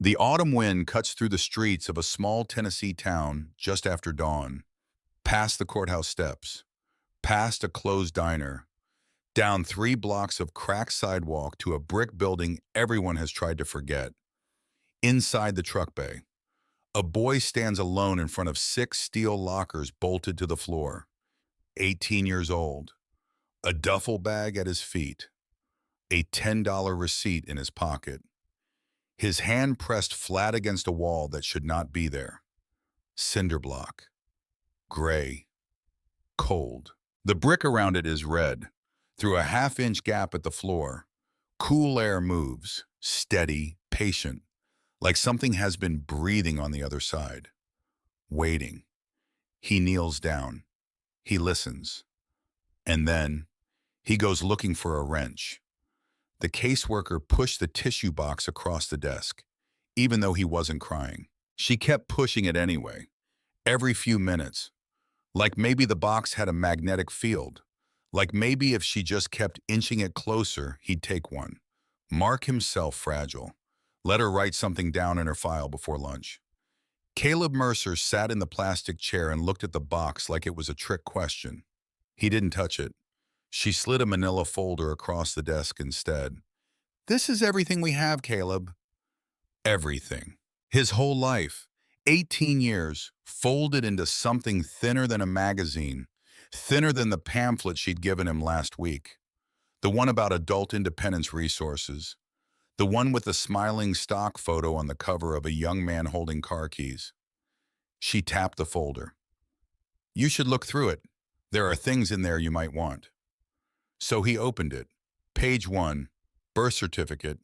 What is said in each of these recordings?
The autumn wind cuts through the streets of a small Tennessee town just after dawn, past the courthouse steps, past a closed diner, down 3 blocks of cracked sidewalk to a brick building everyone has tried to forget. Inside the truck bay, a boy stands alone in front of 6 steel lockers bolted to the floor. 18 years old, a duffel bag at his feet, a $10 receipt in his pocket, his hand pressed flat against a wall that should not be there. Cinder block, gray, cold. The brick around it is red. Through a half-inch gap at the floor, cool air moves, steady, patient, like something has been breathing on the other side. Waiting. He kneels down. He listens. And then, he goes looking for a wrench. The caseworker pushed the tissue box across the desk, even though he wasn't crying. She kept pushing it anyway, every few minutes, like maybe the box had a magnetic field, like maybe if she just kept inching it closer, he'd take one. Mark himself fragile. Let her write something down in her file before lunch. Caleb Mercer sat in the plastic chair and looked at the box like it was a trick question. He didn't touch it. She slid a manila folder across the desk instead. "This is everything we have, Caleb." Everything. His whole life. 18 years, folded into something thinner than a magazine, thinner than the pamphlet she'd given him last week. The one about adult independence resources. The one with the smiling stock photo on the cover of a young man holding car keys. She tapped the folder. "You should look through it. There are things in there you might want." So he opened it. Page 1, birth certificate,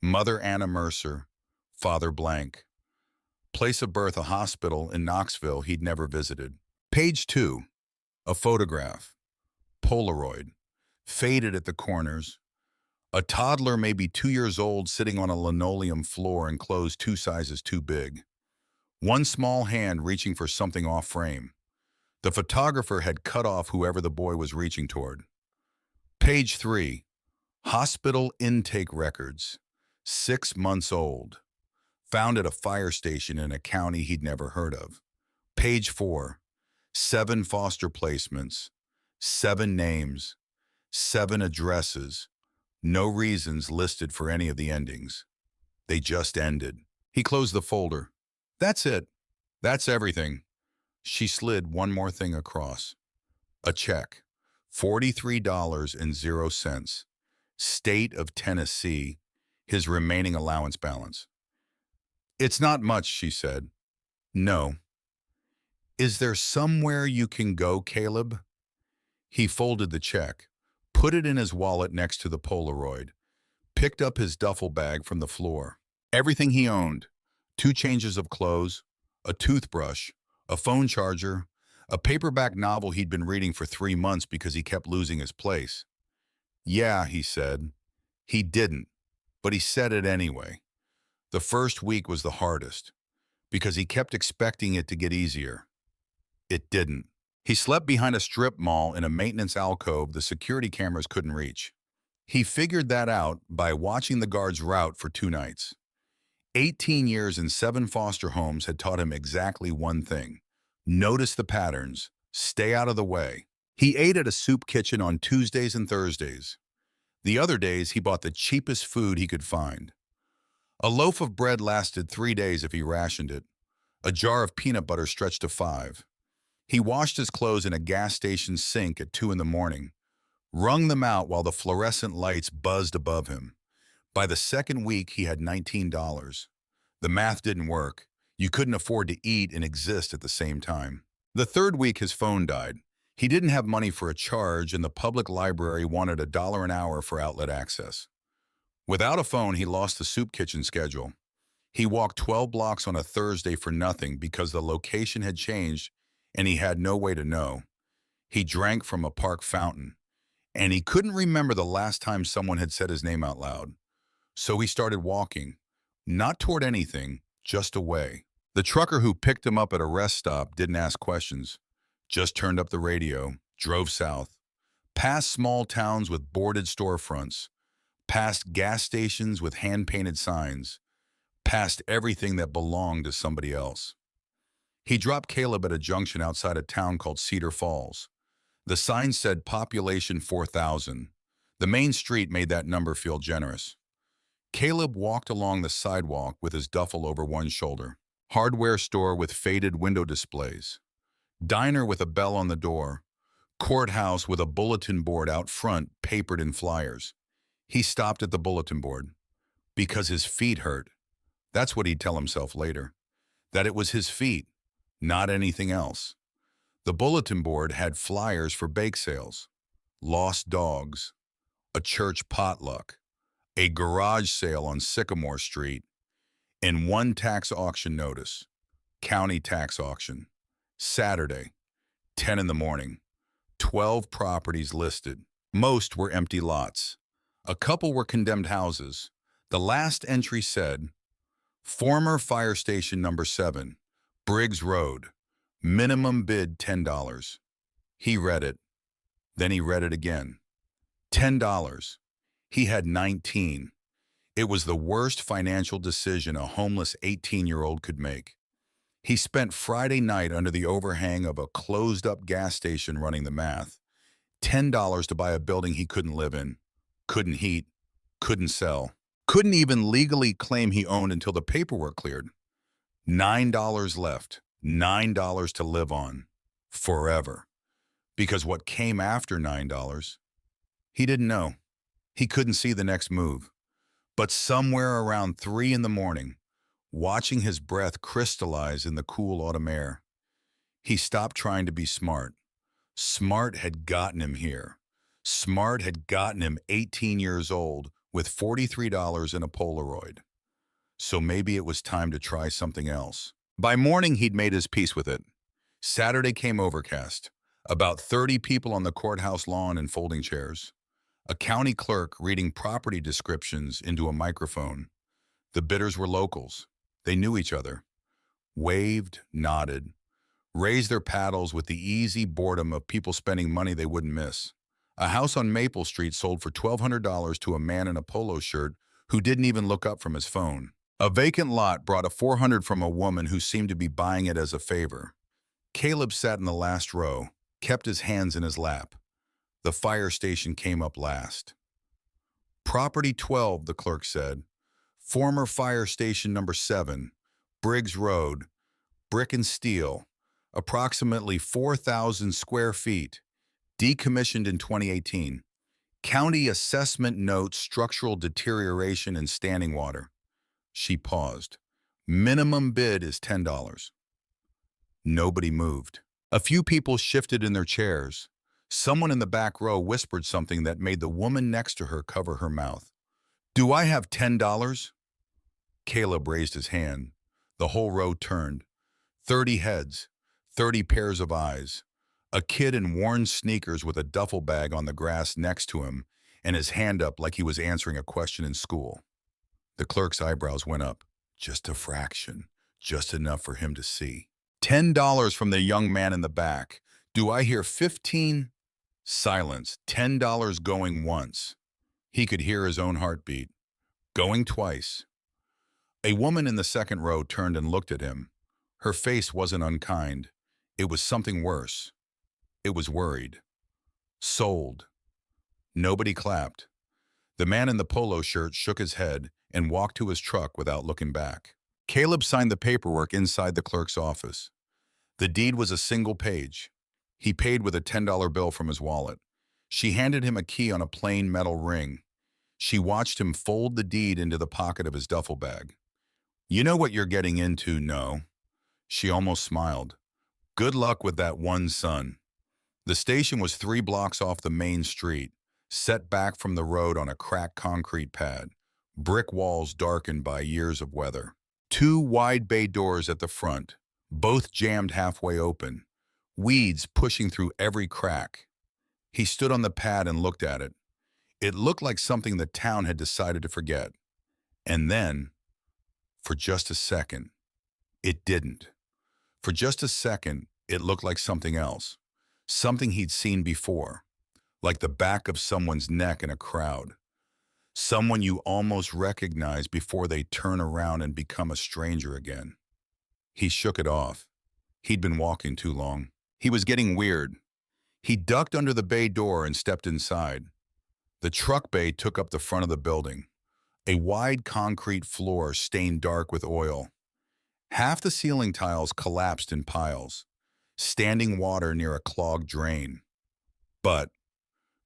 Mother Anna Mercer, Father blank. Place of birth a hospital in Knoxville he'd never visited. Page 2, a photograph, Polaroid, faded at the corners. A toddler maybe 2 years old sitting on a linoleum floor and clothes 2 sizes too big. One small hand reaching for something off frame. The photographer had cut off whoever the boy was reaching toward. Page 3, hospital intake records, 6 months old. Found at a fire station in a county he'd never heard of. Page 4, 7 foster placements, 7 names, 7 addresses, no reasons listed for any of the endings. They just ended. He closed the folder. "That's it. That's everything." She slid one more thing across. A check. $43.00. State of Tennessee, his remaining allowance balance. "It's not much," she said. "No." "Is there somewhere you can go, Caleb?" He folded the check, put it in his wallet next to the Polaroid, picked up his duffel bag from the floor. Everything he owned, 2 changes of clothes, a toothbrush, a phone charger, a paperback novel he'd been reading for 3 months because he kept losing his place. "Yeah," he said. He didn't, but he said it anyway. The first week was the hardest, because he kept expecting it to get easier. It didn't. He slept behind a strip mall in a maintenance alcove the security cameras couldn't reach. He figured that out by watching the guards route for 2 nights. 18 years in 7 foster homes had taught him exactly one thing. Notice the patterns. Stay out of the way. He ate at a soup kitchen on Tuesdays and Thursdays. The other days, he bought the cheapest food he could find. A loaf of bread lasted 3 days if he rationed it. A jar of peanut butter stretched to 5. He washed his clothes in a gas station sink at 2 in the morning, wrung them out while the fluorescent lights buzzed above him. By the second week, he had $19. The math didn't work. You couldn't afford to eat and exist at the same time. The third week, his phone died. He didn't have money for a charge, and the public library wanted $1 an hour for outlet access. Without a phone, he lost the soup kitchen schedule. He walked 12 blocks on a Thursday for nothing because the location had changed and he had no way to know. He drank from a park fountain, and he couldn't remember the last time someone had said his name out loud. So he started walking, not toward anything, just away. The trucker who picked him up at a rest stop didn't ask questions, just turned up the radio, drove south, past small towns with boarded storefronts, past gas stations with hand-painted signs, past everything that belonged to somebody else. He dropped Caleb at a junction outside a town called Cedar Falls. The sign said population 4,000. The main street made that number feel generous. Caleb walked along the sidewalk with his duffel over one shoulder. Hardware store with faded window displays. Diner with a bell on the door. Courthouse with a bulletin board out front papered in flyers. He stopped at the bulletin board because his feet hurt. That's what he'd tell himself later, that it was his feet, not anything else. The bulletin board had flyers for bake sales, lost dogs, a church potluck, a garage sale on Sycamore Street, and one tax auction notice, county tax auction, Saturday, 10 in the morning, 12 properties listed. Most were empty lots. A couple were condemned houses. The last entry said, former fire station number 7, Briggs Road, minimum bid $10. He read it. Then he read it again. $10. He had 19. It was the worst financial decision a homeless 18-year-old could make. He spent Friday night under the overhang of a closed-up gas station running the math. $10 to buy a building he couldn't live in, couldn't heat, couldn't sell, couldn't even legally claim he owned until the paperwork cleared. $9 left, $9 to live on, forever. Because what came after $9, he didn't know. He couldn't see the next move. But somewhere around 3 in the morning, watching his breath crystallize in the cool autumn air, he stopped trying to be smart. Smart had gotten him here. Smart had gotten him 18 years old with $43 in a Polaroid. So maybe it was time to try something else. By morning, he'd made his peace with it. Saturday came overcast. About 30 people on the courthouse lawn in folding chairs. A county clerk reading property descriptions into a microphone. The bidders were locals. They knew each other. Waved, nodded, raised their paddles with the easy boredom of people spending money they wouldn't miss. A house on Maple Street sold for $1,200 to a man in a polo shirt who didn't even look up from his phone. A vacant lot brought a $400 from a woman who seemed to be buying it as a favor. Caleb sat in the last row, kept his hands in his lap. The fire station came up last. Property 12, the clerk said. Former fire station number 7, Briggs Road, brick and steel, approximately 4,000 square feet, decommissioned in 2018. County assessment note structural deterioration and standing water. She paused. Minimum bid is $10. Nobody moved. A few people shifted in their chairs. Someone in the back row whispered something that made the woman next to her cover her mouth. Do I have $10? Caleb raised his hand. The whole row turned. 30 heads, 30 pairs of eyes. A kid in worn sneakers with a duffel bag on the grass next to him and his hand up like he was answering a question in school. The clerk's eyebrows went up. Just a fraction, just enough for him to see. $10 from the young man in the back. Do I hear 15? Silence. $10 going once. He could hear his own heartbeat. Going twice. A woman in the second row turned and looked at him. Her face wasn't unkind. It was something worse. It was worried. Sold. Nobody clapped. The man in the polo shirt shook his head and walked to his truck without looking back. Caleb signed the paperwork inside the clerk's office. The deed was a single page. He paid with a $10 bill from his wallet. She handed him a key on a plain metal ring. She watched him fold the deed into the pocket of his duffel bag. You know what you're getting into, no? She almost smiled. Good luck with that one son. The station was 3 blocks off the main street, set back from the road on a cracked concrete pad, brick walls darkened by years of weather. 2 wide bay doors at the front, both jammed halfway open, weeds pushing through every crack. He stood on the pad and looked at it. It looked like something the town had decided to forget. And then, for just a second, it didn't. For just a second, it looked like something else, something he'd seen before, like the back of someone's neck in a crowd. Someone you almost recognize before they turn around and become a stranger again. He shook it off. He'd been walking too long. He was getting weird. He ducked under the bay door and stepped inside. The truck bay took up the front of the building, a wide concrete floor stained dark with oil. Half the ceiling tiles collapsed in piles, standing water near a clogged drain. But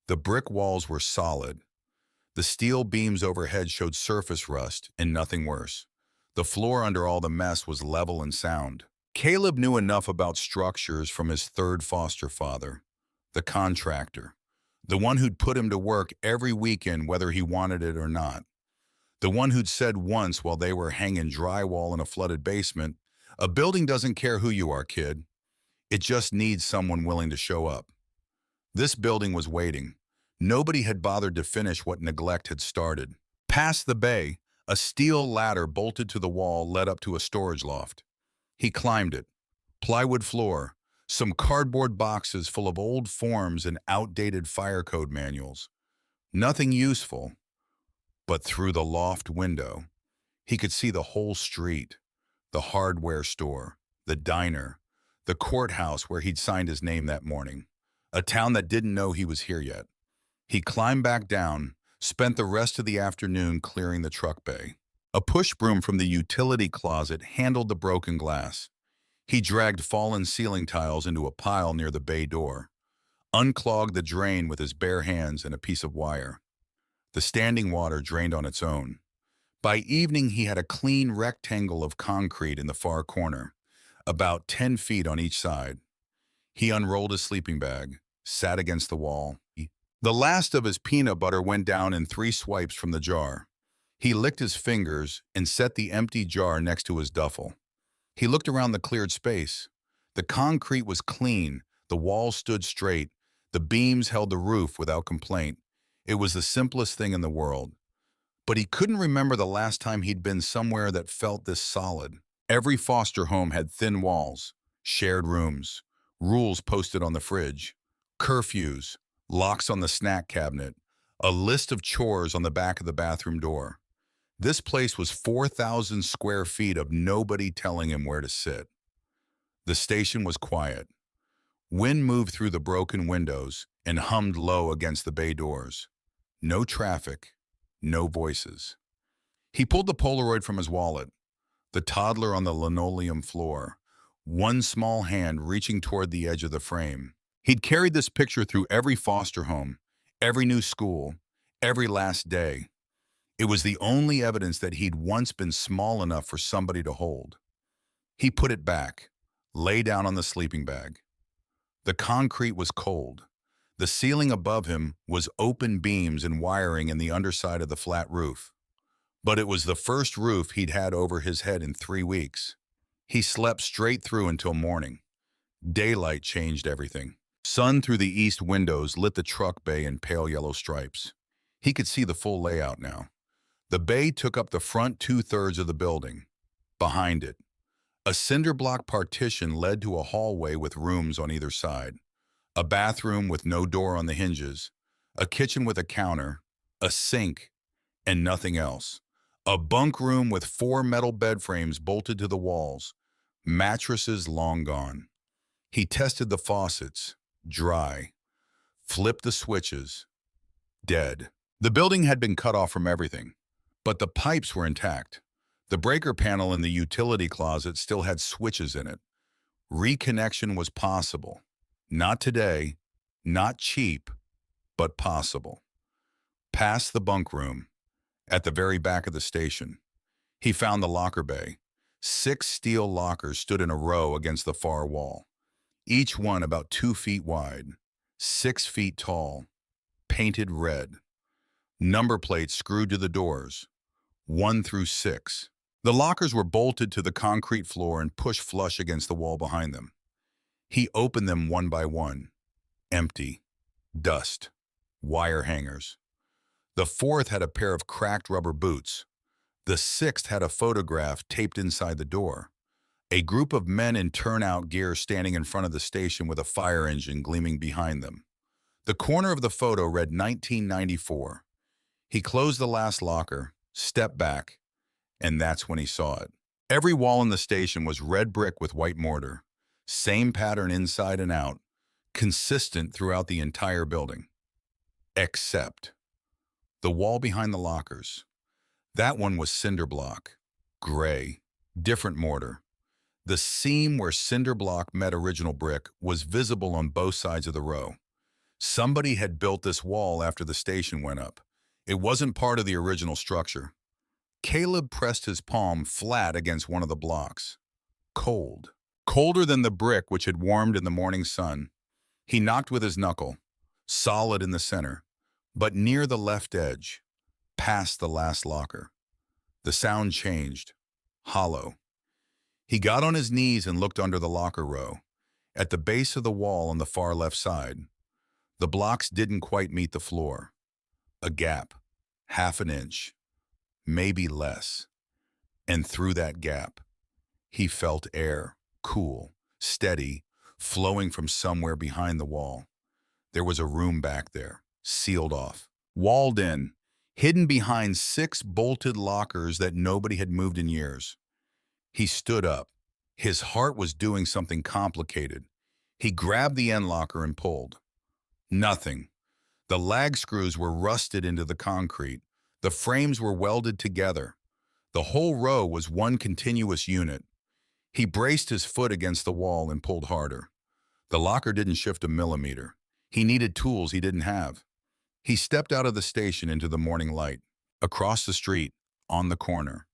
the brick walls were solid. The steel beams overhead showed surface rust and nothing worse. The floor under all the mess was level and sound. Caleb knew enough about structures from his third foster father, the contractor, the one who'd put him to work every weekend whether he wanted it or not, the one who'd said once while they were hanging drywall in a flooded basement, "A building doesn't care who you are, kid. It just needs someone willing to show up." This building was waiting. Nobody had bothered to finish what neglect had started. Past the bay, a steel ladder bolted to the wall led up to a storage loft. He climbed it. Plywood floor, some cardboard boxes full of old forms and outdated fire code manuals. Nothing useful, but through the loft window, he could see the whole street, the hardware store, the diner, the courthouse where he'd signed his name that morning, a town that didn't know he was here yet. He climbed back down, spent the rest of the afternoon clearing the truck bay. A push broom from the utility closet handled the broken glass. He dragged fallen ceiling tiles into a pile near the bay door, unclogged the drain with his bare hands and a piece of wire. The standing water drained on its own. By evening, he had a clean rectangle of concrete in the far corner, about 10 feet on each side. He unrolled his sleeping bag, sat against the wall. The last of his peanut butter went down in 3 swipes from the jar. He licked his fingers and set the empty jar next to his duffel. He looked around the cleared space. The concrete was clean, the walls stood straight, the beams held the roof without complaint. It was the simplest thing in the world. But he couldn't remember the last time he'd been somewhere that felt this solid. Every foster home had thin walls, shared rooms, rules posted on the fridge, curfews, locks on the snack cabinet, a list of chores on the back of the bathroom door. This place was 4,000 square feet of nobody telling him where to sit. The station was quiet. Wind moved through the broken windows and hummed low against the bay doors. No traffic, no voices. He pulled the Polaroid from his wallet, the toddler on the linoleum floor, one small hand reaching toward the edge of the frame. He'd carried this picture through every foster home, every new school, every last day. It was the only evidence that he'd once been small enough for somebody to hold. He put it back, lay down on the sleeping bag. The concrete was cold. The ceiling above him was open beams and wiring in the underside of the flat roof. But it was the first roof he'd had over his head in 3 weeks. He slept straight through until morning. Daylight changed everything. Sun through the east windows lit the truck bay in pale yellow stripes. He could see the full layout now. The bay took up the front 2/3 of the building. Behind it, a cinder block partition led to a hallway with rooms on either side. A bathroom with no door on the hinges, a kitchen with a counter, a sink, and nothing else. A bunk room with 4 metal bed frames bolted to the walls, mattresses long gone. He tested the faucets, dry. Flipped the switches, dead. The building had been cut off from everything, but the pipes were intact. The breaker panel in the utility closet still had switches in it. Reconnection was possible. Not today, not cheap, but possible. Past the bunk room, at the very back of the station, he found the locker bay. 6 steel lockers stood in a row against the far wall, each one about 2 feet wide, 6 feet tall, painted red. Number plates screwed to the doors, 1 through 6. The lockers were bolted to the concrete floor and pushed flush against the wall behind them. He opened them one by one. Empty. Dust. Wire hangers. The 4th had a pair of cracked rubber boots. The 6th had a photograph taped inside the door. A group of men in turnout gear standing in front of the station with a fire engine gleaming behind them. The corner of the photo read 1994. He closed the last locker, stepped back, and that's when he saw it. Every wall in the station was red brick with white mortar, same pattern inside and out, consistent throughout the entire building. Except the wall behind the lockers. That one was cinder block, gray, different mortar. The seam where cinder block met original brick was visible on both sides of the row. Somebody had built this wall after the station went up. It wasn't part of the original structure. Caleb pressed his palm flat against one of the blocks. Cold. Colder than the brick which had warmed in the morning sun. He knocked with his knuckle, solid in the center, but near the left edge, past the last locker. The sound changed. Hollow. He got on his knees and looked under the locker row. At the base of the wall on the far left side, the blocks didn't quite meet the floor. A gap, half an inch, maybe less. And through that gap, he felt air, cool, steady, flowing from somewhere behind the wall. There was a room back there, sealed off, walled in, hidden behind 6 bolted lockers that nobody had moved in years. He stood up. His heart was doing something complicated. He grabbed the end locker and pulled. Nothing. The lag screws were rusted into the concrete. The frames were welded together. The whole row was one continuous unit. He braced his foot against the wall and pulled harder. The locker didn't shift a millimeter. He needed tools he didn't have. He stepped out of the station into the morning light. Across the street, on the corner,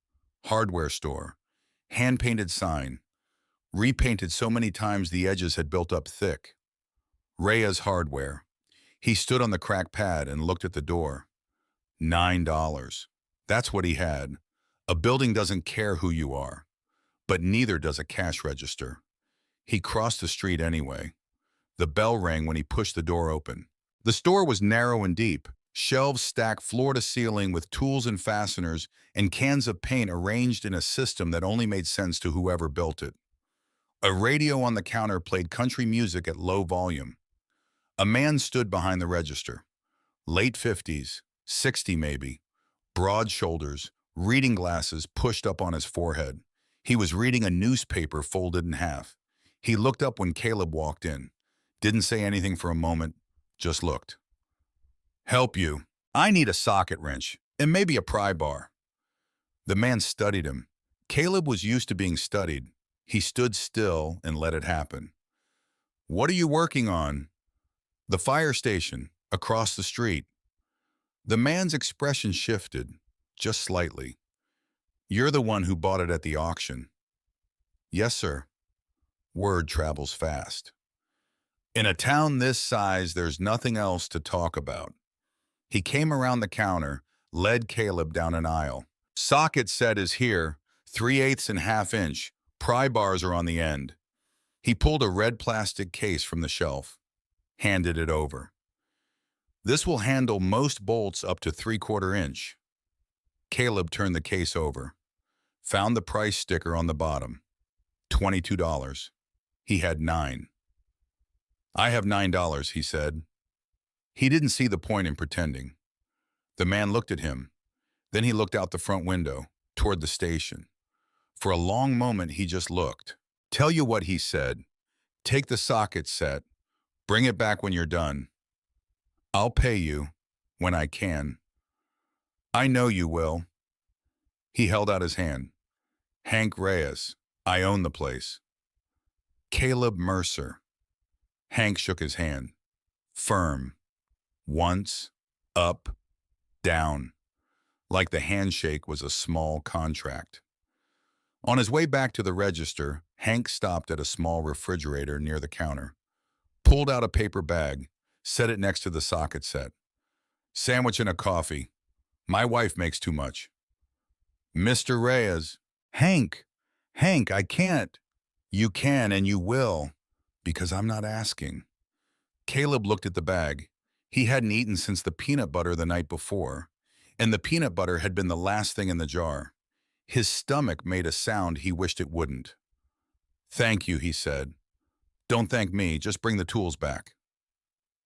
hardware store, hand-painted sign, repainted so many times the edges had built up thick. Rhea's Hardware. He stood on the cracked pad and looked at the door. $9. That's what he had. A building doesn't care who you are, but neither does a cash register. He crossed the street anyway. The bell rang when he pushed the door open. The store was narrow and deep, shelves stacked floor to ceiling with tools and fasteners and cans of paint arranged in a system that only made sense to whoever built it. A radio on the counter played country music at low volume. A man stood behind the register. Late 50s, 60 maybe, broad shoulders, reading glasses pushed up on his forehead. He was reading a newspaper folded in half. He looked up when Caleb walked in. Didn't say anything for a moment, just looked. "Help you. I need a socket wrench, and maybe a pry bar." The man studied him. Caleb was used to being studied. He stood still and let it happen. "What are you working on?" "The fire station, across the street." The man's expression shifted, just slightly. "You're the one who bought it at the auction." "Yes, sir." Word travels fast. In a town this size, there's nothing else to talk about. He came around the counter, led Caleb down an aisle. "Socket set is here, 3/8 and ½ inch. Pry bars are on the end." He pulled a red plastic case from the shelf, handed it over. "This will handle most bolts up to 3/4 inch." Caleb turned the case over, found the price sticker on the bottom. $22. He had 9. "I have $9, he said. He didn't see the point in pretending. The man looked at him. Then he looked out the front window, toward the station. For a long moment, he just looked. "Tell you what," he said. "Take the socket set. Bring it back when you're done. I'll pay you, when I can." "I know you will." He held out his hand. "Hank Reyes. I own the place." "Caleb Mercer." Hank shook his hand. Firm. Once, up, down. Like the handshake was a small contract. On his way back to the register, Hank stopped at a small refrigerator near the counter, pulled out a paper bag, set it next to the socket set. "Sandwich and a coffee. My wife makes too much." "Mr. Reyes." "Hank, Hank, I can't." "You can and you will, because I'm not asking." Caleb looked at the bag. He hadn't eaten since the peanut butter the night before, and the peanut butter had been the last thing in the jar. His stomach made a sound he wished it wouldn't. "Thank you," he said. "Don't thank me, just bring the tools back."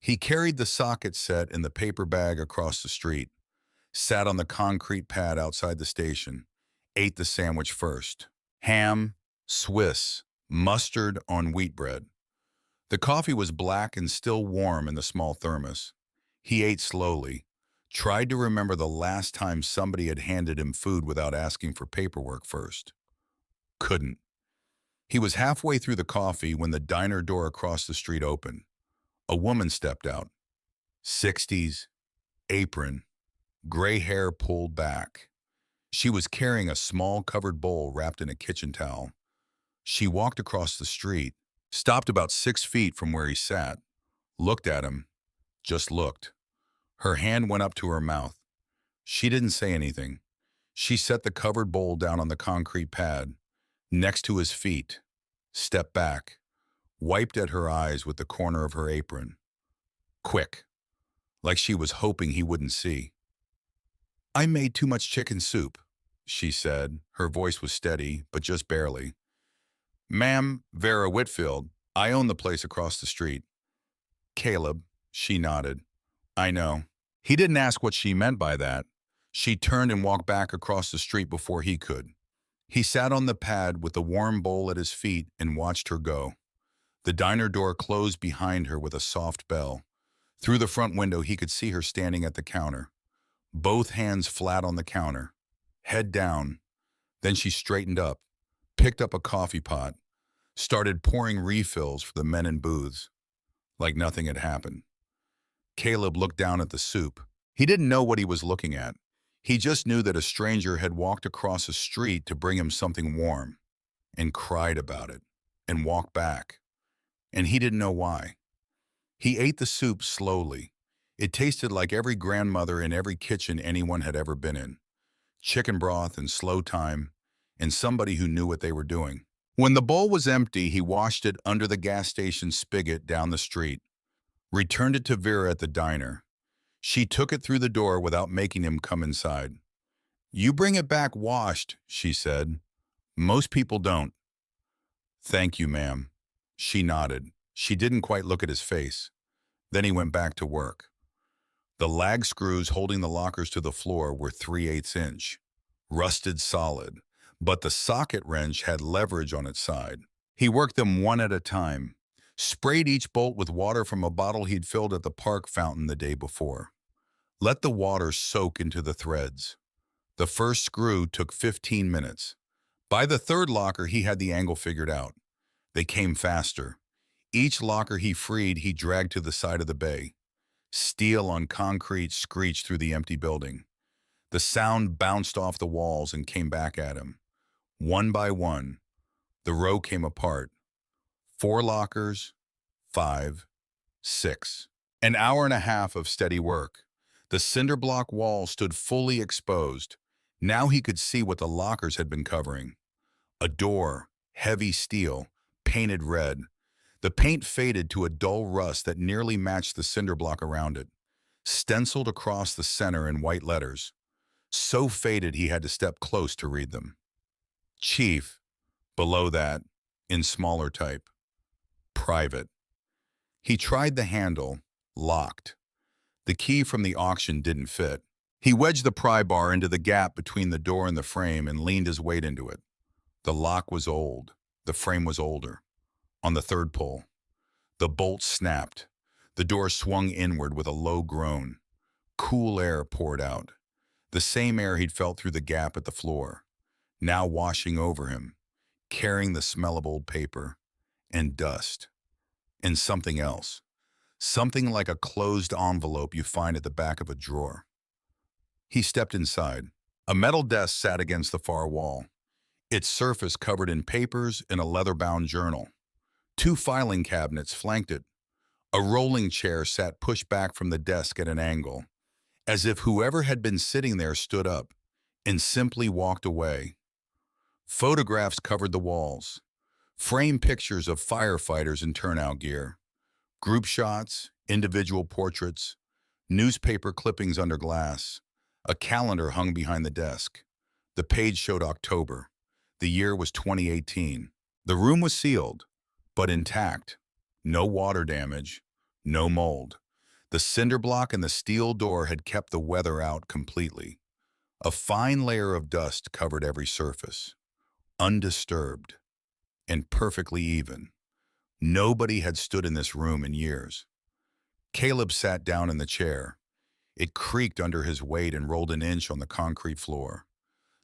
He carried the socket set in the paper bag across the street. sat on the concrete pad outside the station, ate the sandwich first. Ham, Swiss, mustard on wheat bread. The coffee was black and still warm in the small thermos. He ate slowly, tried to remember the last time somebody had handed him food without asking for paperwork first. Couldn't. He was halfway through the coffee when the diner door across the street opened. A woman stepped out. 60s, apron, gray hair pulled back. She was carrying a small covered bowl wrapped in a kitchen towel. She walked across the street, stopped about 6 feet from where he sat, looked at him, just looked. Her hand went up to her mouth. She didn't say anything. She set the covered bowl down on the concrete pad, next to his feet, stepped back, wiped at her eyes with the corner of her apron. Quick, like she was hoping he wouldn't see. "I made too much chicken soup," she said. Her voice was steady, but just barely. "Ma'am, Vera Whitfield. I own the place across the street." "Caleb," she nodded. "I know." He didn't ask what she meant by that. She turned and walked back across the street before he could. He sat on the pad with the warm bowl at his feet and watched her go. The diner door closed behind her with a soft bell. Through the front window, he could see her standing at the counter, both hands flat on the counter, head down. Then she straightened up, picked up a coffee pot, started pouring refills for the men in booths, like nothing had happened. Caleb looked down at the soup. He didn't know what he was looking at. He just knew that a stranger had walked across the street to bring him something warm, and cried about it, and walked back. And he didn't know why. He ate the soup slowly. It tasted like every grandmother in every kitchen anyone had ever been in. Chicken broth and slow time, and somebody who knew what they were doing. When the bowl was empty, he washed it under the gas station spigot down the street, returned it to Vera at the diner. She took it through the door without making him come inside. "You bring it back washed," she said. "Most people don't." "Thank you, ma'am." She nodded. She didn't quite look at his face. Then he went back to work. The lag screws holding the lockers to the floor were 3/8 inch, rusted solid, but the socket wrench had leverage on its side. He worked them one at a time, sprayed each bolt with water from a bottle he'd filled at the park fountain the day before. Let the water soak into the threads. The first screw took 15 minutes. By the third locker, he had the angle figured out. They came faster. Each locker he freed, he dragged to the side of the bay. Steel on concrete screeched through the empty building. The sound bounced off the walls and came back at him. One by one, the row came apart. 4 lockers, 5, 6. An hour and a half of steady work. The cinder block wall stood fully exposed. Now he could see what the lockers had been covering. A door, heavy steel, painted red. The paint faded to a dull rust that nearly matched the cinder block around it, stenciled across the center in white letters. So faded he had to step close to read them. Chief. Below that, in smaller type. Private. He tried the handle, locked. The key from the auction didn't fit. He wedged the pry bar into the gap between the door and the frame and leaned his weight into it. The lock was old. The frame was older. On the third pull, the bolt snapped. The door swung inward with a low groan. Cool air poured out. The same air he'd felt through the gap at the floor, now washing over him, carrying the smell of old paper and dust and something else. Something like a closed envelope you find at the back of a drawer. He stepped inside. A metal desk sat against the far wall, its surface covered in papers and a leather-bound journal. 2 filing cabinets flanked it. A rolling chair sat pushed back from the desk at an angle, as if whoever had been sitting there stood up and simply walked away. Photographs covered the walls, framed pictures of firefighters in turnout gear, group shots, individual portraits, newspaper clippings under glass. A calendar hung behind the desk. The page showed October. The year was 2018. The room was sealed, but intact. No water damage, no mold. The cinder block and the steel door had kept the weather out completely. A fine layer of dust covered every surface, undisturbed and perfectly even. Nobody had stood in this room in years. Caleb sat down in the chair. It creaked under his weight and rolled an inch on the concrete floor.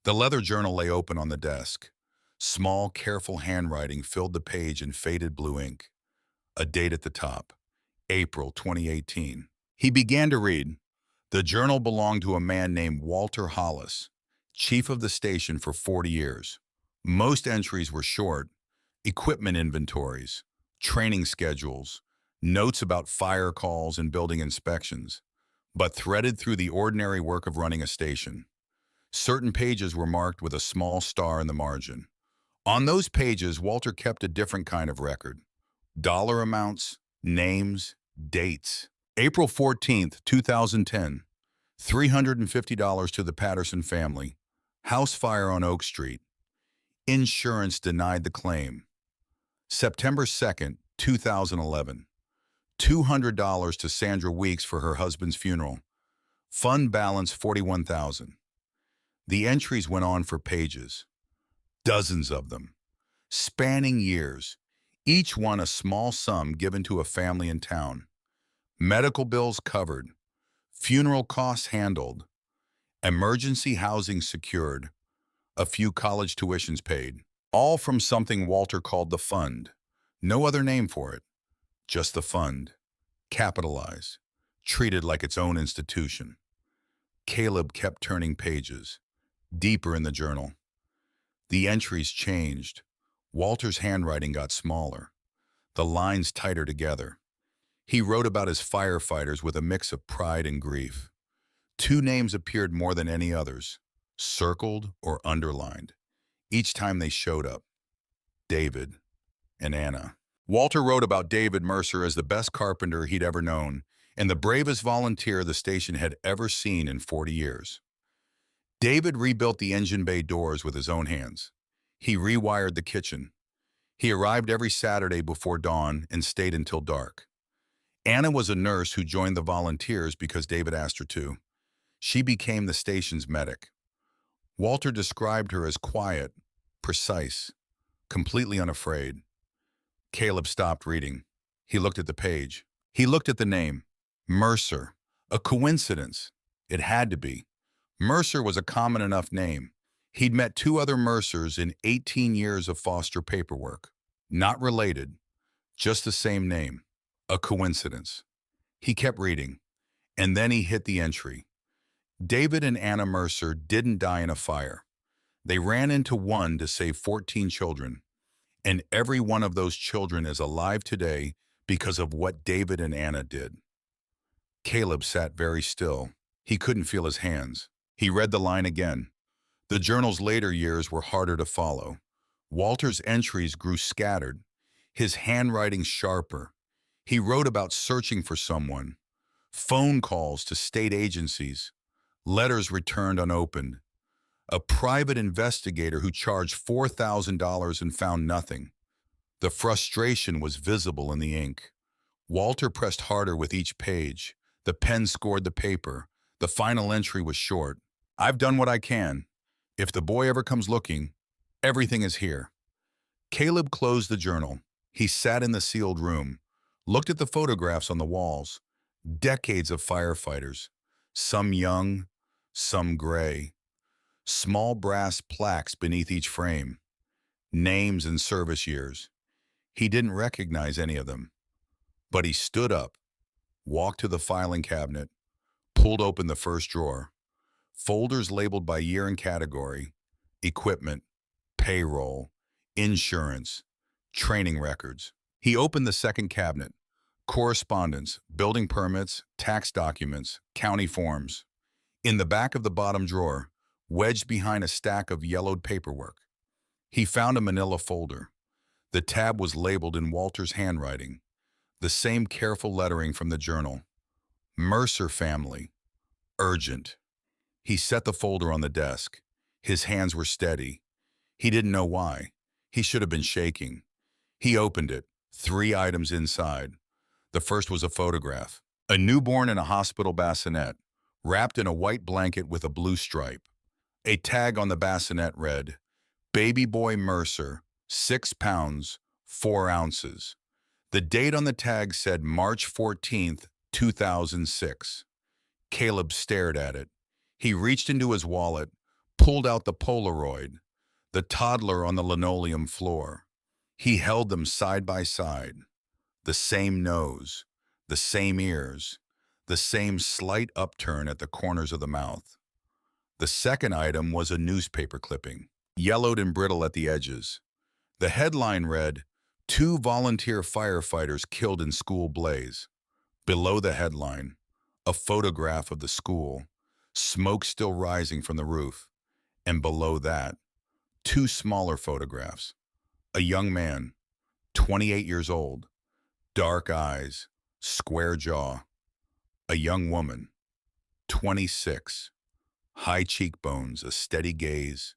The leather journal lay open on the desk. Small, careful handwriting filled the page in faded blue ink. A date at the top, April 2018. He began to read. The journal belonged to a man named Walter Hollis, chief of the station for 40 years. Most entries were short: equipment inventories, training schedules, notes about fire calls and building inspections, but threaded through the ordinary work of running a station. Certain pages were marked with a small star in the margin. On those pages, Walter kept a different kind of record: dollar amounts, names, dates. April 14th, 2010, $350 to the Patterson family. House fire on Oak Street. Insurance denied the claim. September 2nd, 2011, $200 to Sandra Weeks for her husband's funeral. Fund balance $41,000. The entries went on for pages, dozens of them, spanning years, each one a small sum given to a family in town. Medical bills covered, funeral costs handled, emergency housing secured, a few college tuitions paid, all from something Walter called the fund. No other name for it, just the fund, capitalized, treated like its own institution. Caleb kept turning pages, deeper in the journal. The entries changed. Walter's handwriting got smaller, the lines tighter together. He wrote about his firefighters with a mix of pride and grief. Two names appeared more than any others, circled or underlined, each time they showed up: David and Anna. Walter wrote about David Mercer as the best carpenter he'd ever known and the bravest volunteer the station had ever seen in 40 years. David rebuilt the engine bay doors with his own hands. He rewired the kitchen. He arrived every Saturday before dawn and stayed until dark. Anna was a nurse who joined the volunteers because David asked her to. She became the station's medic. Walter described her as quiet, precise, completely unafraid. Caleb stopped reading. He looked at the page. He looked at the name, Mercer. A coincidence. It had to be. Mercer was a common enough name. He'd met two other Mercers in 18 years of foster paperwork. Not related, just the same name. A coincidence. He kept reading, and then he hit the entry. David and Anna Mercer didn't die in a fire. They ran into one to save 14 children, and every one of those children is alive today because of what David and Anna did. Caleb sat very still. He couldn't feel his hands. He read the line again. The journal's later years were harder to follow. Walter's entries grew scattered, his handwriting sharper. He wrote about searching for someone, phone calls to state agencies, letters returned unopened, a private investigator who charged $4,000 and found nothing. The frustration was visible in the ink. Walter pressed harder with each page. The pen scored the paper. The final entry was short. I've done what I can. If the boy ever comes looking, everything is here. Caleb closed the journal. He sat in the sealed room, looked at the photographs on the walls. Decades of firefighters, some young, some gray. Small brass plaques beneath each frame. Names and service years. He didn't recognize any of them. But he stood up, walked to the filing cabinet, pulled open the first drawer. Folders labeled by year and category: equipment, payroll, insurance, training records. He opened the second cabinet: correspondence, building permits, tax documents, county forms. In the back of the bottom drawer, wedged behind a stack of yellowed paperwork, he found a manila folder. The tab was labeled in Walter's handwriting, the same careful lettering from the journal: Mercer family, urgent. He set the folder on the desk. His hands were steady. He didn't know why. He should have been shaking. He opened it. 3 items inside. The first was a photograph. A newborn in a hospital bassinet, wrapped in a white blanket with a blue stripe. A tag on the bassinet read, Baby Boy Mercer, 6 pounds, 4 ounces. The date on the tag said March 14th, 2006. Caleb stared at it. He reached into his wallet, pulled out the Polaroid, the toddler on the linoleum floor. He held them side by side. The same nose, the same ears, the same slight upturn at the corners of the mouth. The second item was a newspaper clipping, yellowed and brittle at the edges. The headline read, 2 volunteer firefighters killed in school blaze. Below the headline, a photograph of the school, smoke still rising from the roof. And below that, 2 smaller photographs. A young man, 28 years old, dark eyes, square jaw. A young woman, 26, high cheekbones, a steady gaze,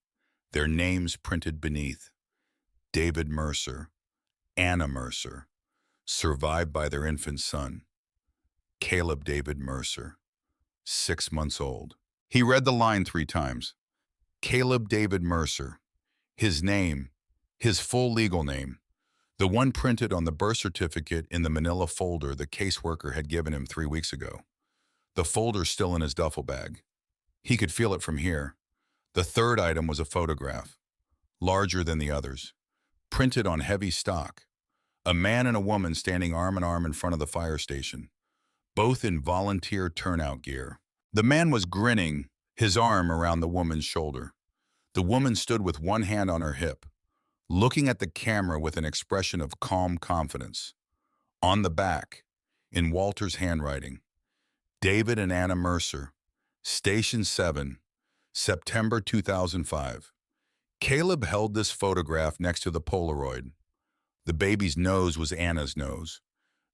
their names printed beneath. David Mercer, Anna Mercer, survived by their infant son. Caleb David Mercer, 6 months old. He read the line 3 times. Caleb David Mercer, his name, his full legal name, the one printed on the birth certificate in the manila folder the caseworker had given him 3 weeks ago. The folder still in his duffel bag. He could feel it from here. The third item was a photograph, larger than the others, printed on heavy stock. A man and a woman standing arm in arm in front of the fire station, both in volunteer turnout gear. The man was grinning, his arm around the woman's shoulder. The woman stood with one hand on her hip, looking at the camera with an expression of calm confidence. On the back, in Walter's handwriting, David and Anna Mercer, Station 7, September 2005. Caleb held this photograph next to the Polaroid. The baby's nose was Anna's nose.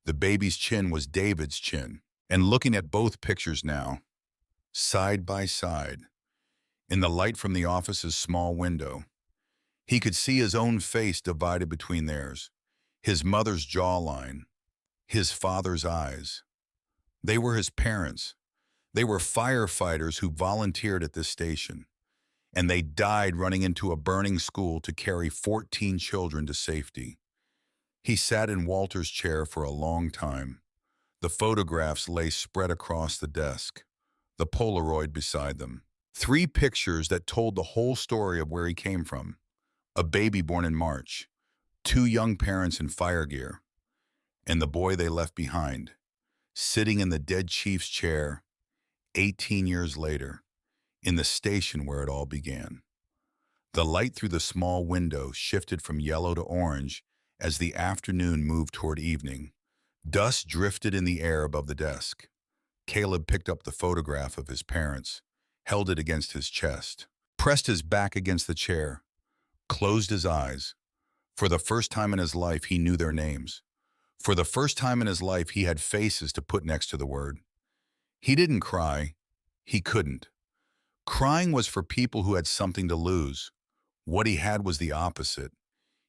The baby's chin was David's chin. And looking at both pictures now, side by side, in the light from the office's small window, he could see his own face divided between theirs, his mother's jawline, his father's eyes. They were his parents. They were firefighters who volunteered at this station, and they died running into a burning school to carry 14 children to safety. He sat in Walter's chair for a long time. The photographs lay spread across the desk, the Polaroid beside them. 3 pictures that told the whole story of where he came from. A baby born in March, 2 young parents in fire gear, and the boy they left behind, sitting in the dead chief's chair 18 years later, in the station where it all began. The light through the small window shifted from yellow to orange as the afternoon moved toward evening. Dust drifted in the air above the desk. Caleb picked up the photograph of his parents, held it against his chest, pressed his back against the chair, closed his eyes. For the first time in his life, he knew their names. For the first time in his life, he had faces to put next to the word. He didn't cry. He couldn't. Crying was for people who had something to lose. What he had was the opposite.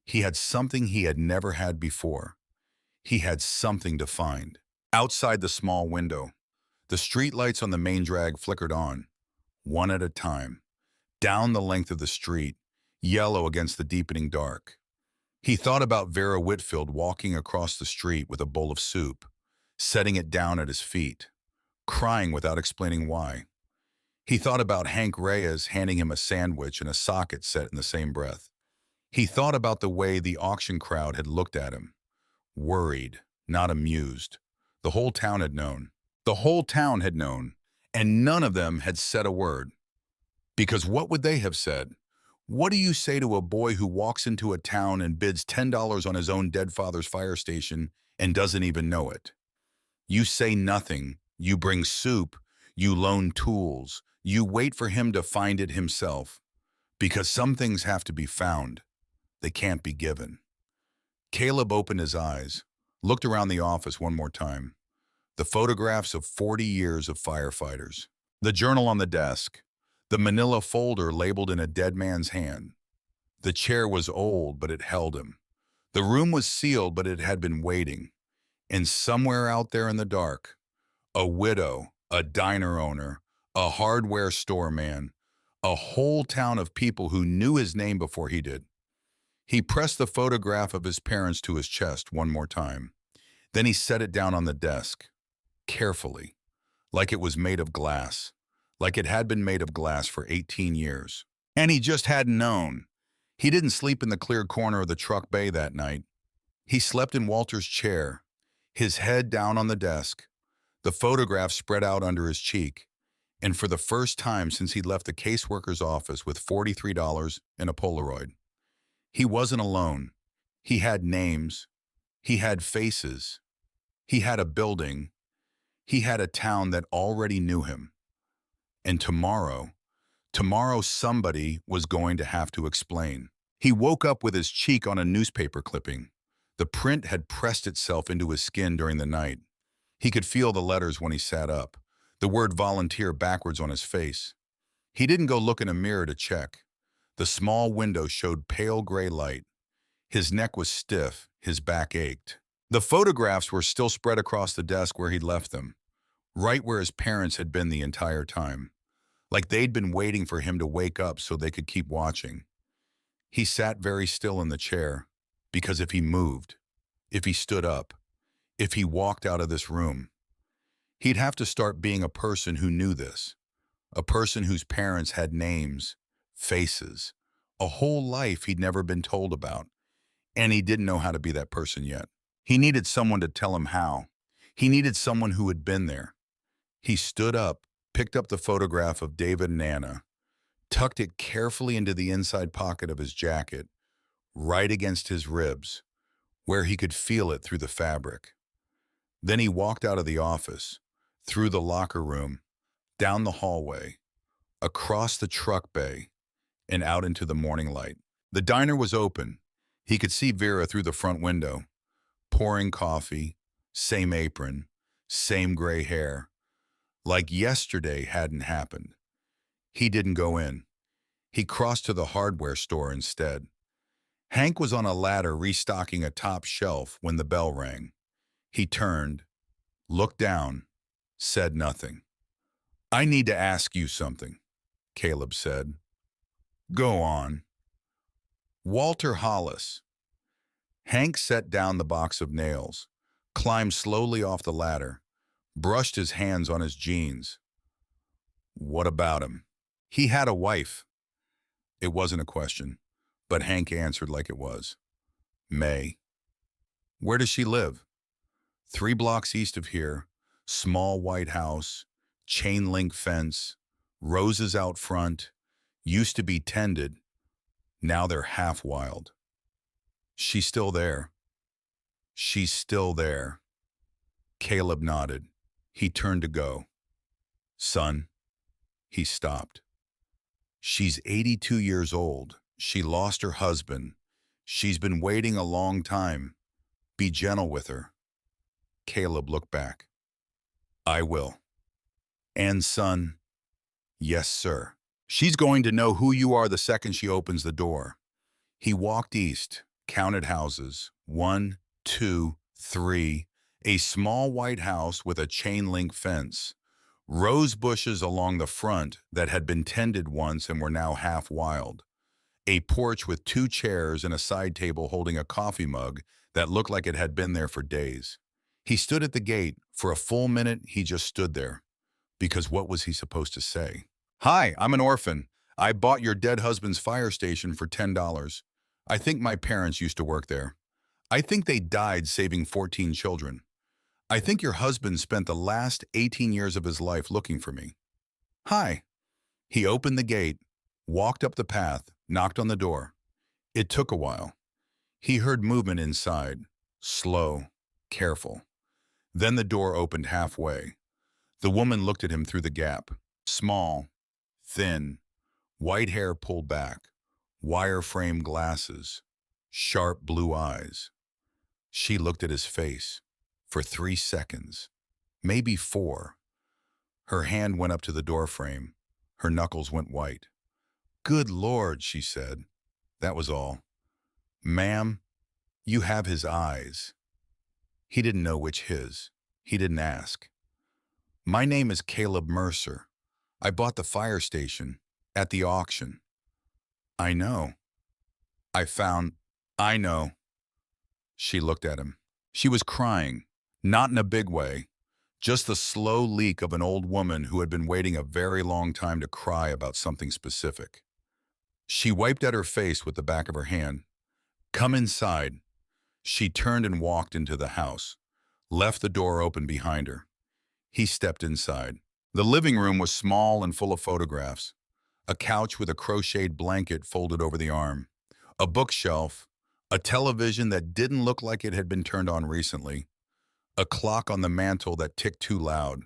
He had something he had never had before. He had something to find. Outside the small window, the streetlights on the main drag flickered on, one at a time, down the length of the street, yellow against the deepening dark. He thought about Vera Whitfield walking across the street with a bowl of soup, setting it down at his feet, crying without explaining why. He thought about Hank Reyes handing him a sandwich and a socket set in the same breath. He thought about the way the auction crowd had looked at him, worried, not amused. The whole town had known. The whole town had known, and none of them had said a word. Because what would they have said? What do you say to a boy who walks into a town and bids $10 on his own dead father's fire station and doesn't even know it? You say nothing. You bring soup. You loan tools. You wait for him to find it himself. Because some things have to be found. They can't be given. Caleb opened his eyes, looked around the office one more time. The photographs of 40 years of firefighters. The journal on the desk. The manila folder labeled in a dead man's hand. The chair was old, but it held him. The room was sealed, but it had been waiting. And somewhere out there in the dark, a widow, a diner owner, a hardware store man, a whole town of people who knew his name before he did. He pressed the photograph of his parents to his chest one more time. Then he set it down on the desk, carefully, like it was made of glass, like it had been made of glass for 18 years. And he just hadn't known. He didn't sleep in the clear corner of the truck bay that night. He slept in Walter's chair, his head down on the desk, the photograph spread out under his cheek, and for the first time since he'd left the caseworker's office with $43 and a Polaroid. He wasn't alone. He had names. He had faces. He had a building. He had a town that already knew him. And tomorrow somebody was going to have to explain. He woke up with his cheek on a newspaper clipping. The print had pressed itself into his skin during the night. He could feel the letters when he sat up, the word volunteer backwards on his face. He didn't go look in a mirror to check. The small window showed pale gray light. His neck was stiff, his back ached. The photographs were still spread across the desk where he'd left them, right where his parents had been the entire time, like they'd been waiting for him to wake up so they could keep watching. He sat very still in the chair, because if he moved, if he stood up, if he walked out of this room, he'd have to start being a person who knew this, a person whose parents had names, faces, a whole life he'd never been told about, and he didn't know how to be that person yet. He needed someone to tell him how. He needed someone who had been there. He stood up, picked up the photograph of David and Anna, tucked it carefully into the inside pocket of his jacket, right against his ribs, where he could feel it through the fabric. Then he walked out of the office, through the locker room, down the hallway, across the truck bay, and out into the morning light. The diner was open. He could see Vera through the front window, pouring coffee, same apron, same gray hair, like yesterday hadn't happened. He didn't go in. He crossed to the hardware store instead. Hank was on a ladder restocking a top shelf when the bell rang. He turned, looked down, said nothing. "I need to ask you something," Caleb said. "Go on." "Walter Hollis." Hank set down the box of nails, climbed slowly off the ladder, brushed his hands on his jeans. "What about him?" "He had a wife." It wasn't a question, but Hank answered like it was. "May." "Where does she live?" 3 blocks east of here, small white house, chain link fence, roses out front, used to be tended, now they're half wild." "She's still there." "She's still there." Caleb nodded. He turned to go. "Son." He stopped. "She's 82 years old. She lost her husband. She's been waiting a long time. Be gentle with her." Caleb looked back. "I will." "And son." "Yes, sir. She's going to know who you are the second she opens the door." He walked east, counted houses. 1, 2, 3. A small white house with a chain-link fence. Rose bushes along the front that had been tended once and were now half wild. A porch with 2 chairs and a side table holding a coffee mug that looked like it had been there for days. He stood at the gate. For a full minute, he just stood there. Because what was he supposed to say? "Hi, I'm an orphan. I bought your dead husband's fire station for $10. I think my parents used to work there. I think they died saving 14 children. I think your husband spent the last 18 years of his life looking for me. Hi." He opened the gate, walked up the path, knocked on the door. It took a while. He heard movement inside, slow, careful. Then the door opened halfway. The woman looked at him through the gap. Small, thin, white hair pulled back, wire-frame glasses, sharp blue eyes. She looked at his face for 3 seconds, maybe 4. Her hand went up to the doorframe. Her knuckles went white. "Good Lord," she said. That was all. "Ma'am, you have his eyes." He didn't know which his. He didn't ask. My name is Caleb Mercer. I bought the fire station at the auction. I know. I found. I know. She looked at him. She was crying, not in a big way, just the slow leak of an old woman who had been waiting a very long time to cry about something specific. She wiped at her face with the back of her hand. Come inside. She turned and walked into the house, left the door open behind her. He stepped inside. The living room was small and full of photographs. A couch with a crocheted blanket folded over the arm, a bookshelf, a television that didn't look like it had been turned on recently, a clock on the mantel that ticked too loud.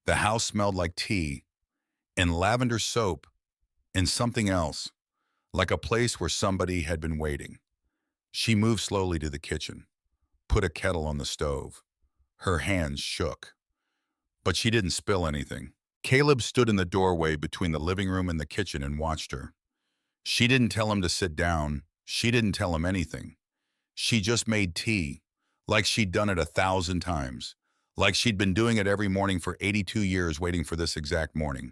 The house smelled like tea and lavender soap and something else, like a place where somebody had been waiting. She moved slowly to the kitchen, put a kettle on the stove. Her hands shook, but she didn't spill anything. Caleb stood in the doorway between the living room and the kitchen and watched her. She didn't tell him to sit down. She didn't tell him anything. She just made tea, like she'd done it 1,000 times, like she'd been doing it every morning for 82 years waiting for this exact morning.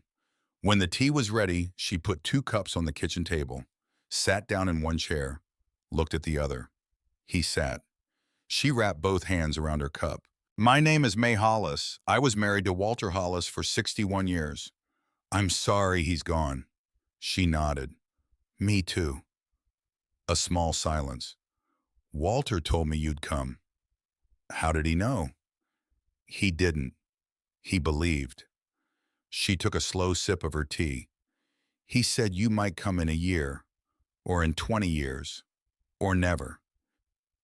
When the tea was ready, she put 2 cups on the kitchen table, sat down in one chair, looked at the other. He sat. She wrapped both hands around her cup. My name is May Hollis. I was married to Walter Hollis for 61 years. I'm sorry he's gone. She nodded. Me too. A small silence. Walter told me you'd come. How did he know? He didn't. He believed. She took a slow sip of her tea. He said you might come in a year, or in 20 years, or never.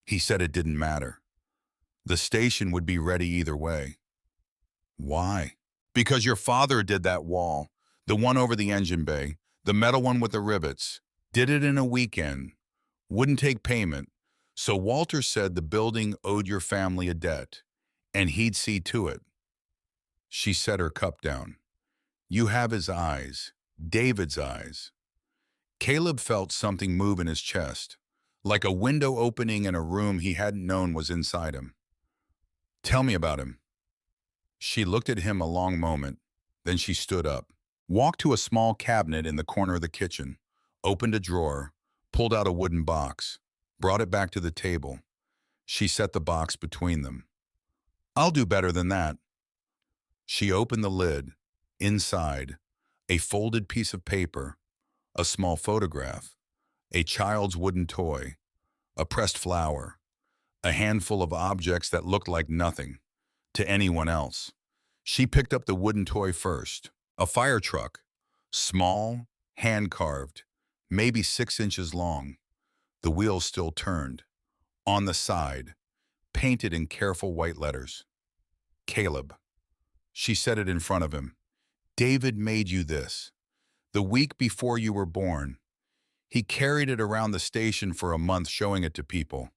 He said it didn't matter. The station would be ready either way. Why? Because your father did that wall, the one over the engine bay, the metal one with the rivets, did it in a weekend, wouldn't take payment. So Walter said the building owed your family a debt, and he'd see to it. She set her cup down. You have his eyes, David's eyes. Caleb felt something move in his chest, like a window opening in a room he hadn't known was inside him. Tell me about him. She looked at him a long moment, then she stood up, walked to a small cabinet in the corner of the kitchen, opened a drawer, pulled out a wooden box, brought it back to the table. She set the box between them. I'll do better than that. She opened the lid. Inside, a folded piece of paper, a small photograph, a child's wooden toy, a pressed flower, a handful of objects that looked like nothing to anyone else. She picked up the wooden toy first, a fire truck, small, hand-carved, maybe 6 inches long. The wheels still turned. On the side, painted in careful white letters. Caleb. She said it in front of him. David made you this. The week before you were born. He carried it around the station for a month showing it to people.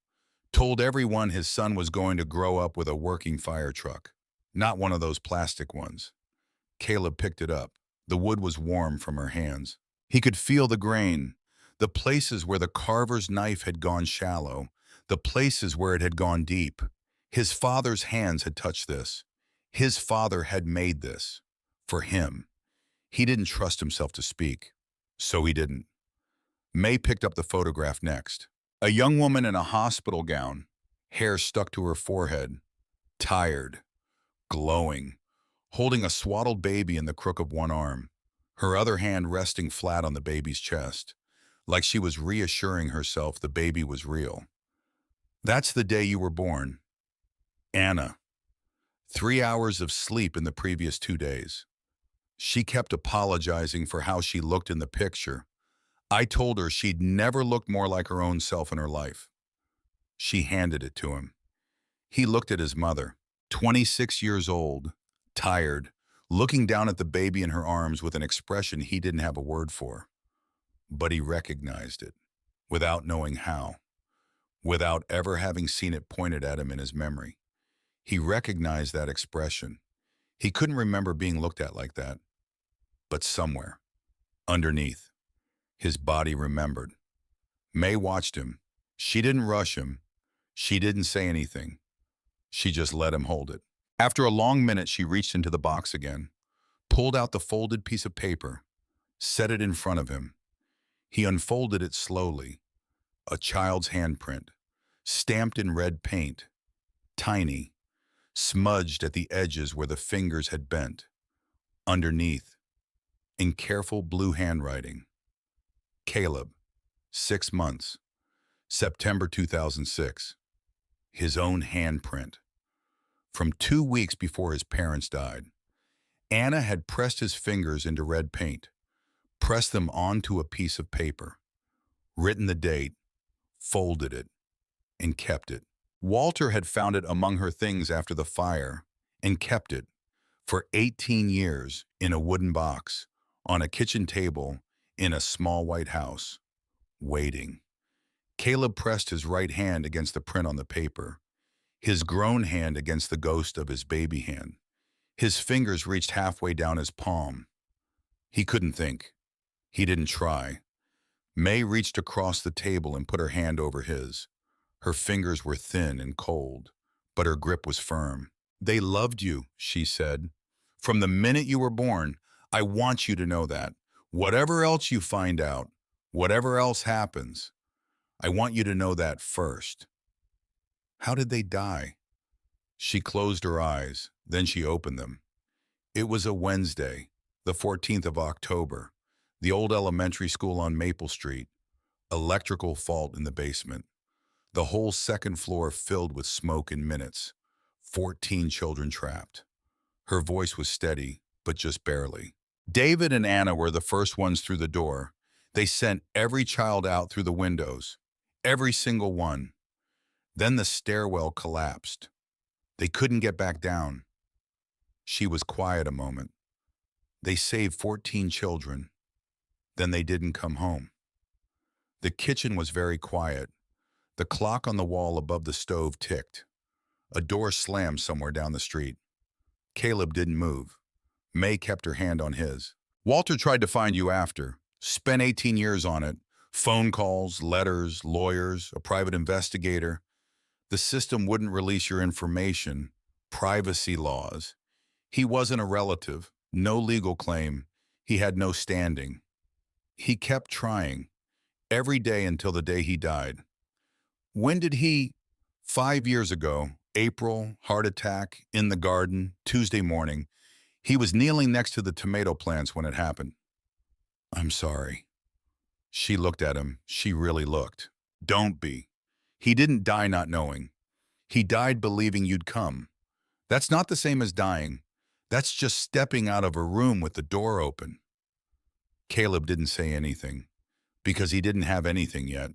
Told everyone his son was going to grow up with a working fire truck. Not one of those plastic ones. Caleb picked it up. The wood was warm from her hands. He could feel the grain, the places where the carver's knife had gone shallow, the places where it had gone deep. His father's hands had touched this. His father had made this. For him. He didn't trust himself to speak. So he didn't. May picked up the photograph next. A young woman in a hospital gown, hair stuck to her forehead, tired, glowing, holding a swaddled baby in the crook of one arm, her other hand resting flat on the baby's chest, like she was reassuring herself the baby was real. That's the day you were born. Anna. 3 hours of sleep in the previous 2 days. She kept apologizing for how she looked in the picture. I told her she'd never looked more like her own self in her life. She handed it to him. He looked at his mother, 26 years old, tired, looking down at the baby in her arms with an expression he didn't have a word for. But he recognized it, without knowing how, without ever having seen it pointed at him in his memory. He recognized that expression. He couldn't remember being looked at like that. But somewhere, underneath, his body remembered. May watched him. She didn't rush him. She didn't say anything. She just let him hold it. After a long minute, she reached into the box again, pulled out the folded piece of paper, set it in front of him. He unfolded it slowly. A child's handprint, stamped in red paint, tiny, smudged at the edges where the fingers had bent. Underneath, in careful blue handwriting, Caleb, 6 months, September 2006. His own handprint. From 2 weeks before his parents died, Anna had pressed his fingers into red paint, pressed them onto a piece of paper, written the date, folded it, and kept it. Walter had found it among her things after the fire and kept it for 18 years in a wooden box on a kitchen table in a small white house, waiting. Caleb pressed his right hand against the print on the paper, his grown hand against the ghost of his baby hand. His fingers reached halfway down his palm. He couldn't think. He didn't try. May reached across the table and put her hand over his. Her fingers were thin and cold, but her grip was firm. "They loved you," she said. "From the minute you were born. I want you to know that. Whatever else you find out, whatever else happens, I want you to know that first." How did they die? She closed her eyes, then she opened them. It was a Wednesday, the 14th of October, the old elementary school on Maple Street. Electrical fault in the basement. The whole second floor filled with smoke in minutes. 14 children trapped. Her voice was steady, but just barely. David and Anna were the first ones through the door. They sent every child out through the windows. Every single one. Then the stairwell collapsed. They couldn't get back down. She was quiet a moment. They saved 14 children. Then they didn't come home. The kitchen was very quiet. The clock on the wall above the stove ticked. A door slammed somewhere down the street. Caleb didn't move. May kept her hand on his. "Walter tried to find you after. Spent 18 years on it. Phone calls, letters, lawyers, a private investigator. The system wouldn't release your information. Privacy laws. He wasn't a relative. No legal claim. He had no standing. He kept trying. Every day until the day he died. When did he? 5 years ago. April, heart attack, in the garden, Tuesday morning. He was kneeling next to the tomato plants when it happened." "I'm sorry." She looked at him. She really looked. "Don't be. He didn't die not knowing. He died believing you'd come. That's not the same as dying. That's just stepping out of a room with the door open." Caleb didn't say anything, because he didn't have anything yet.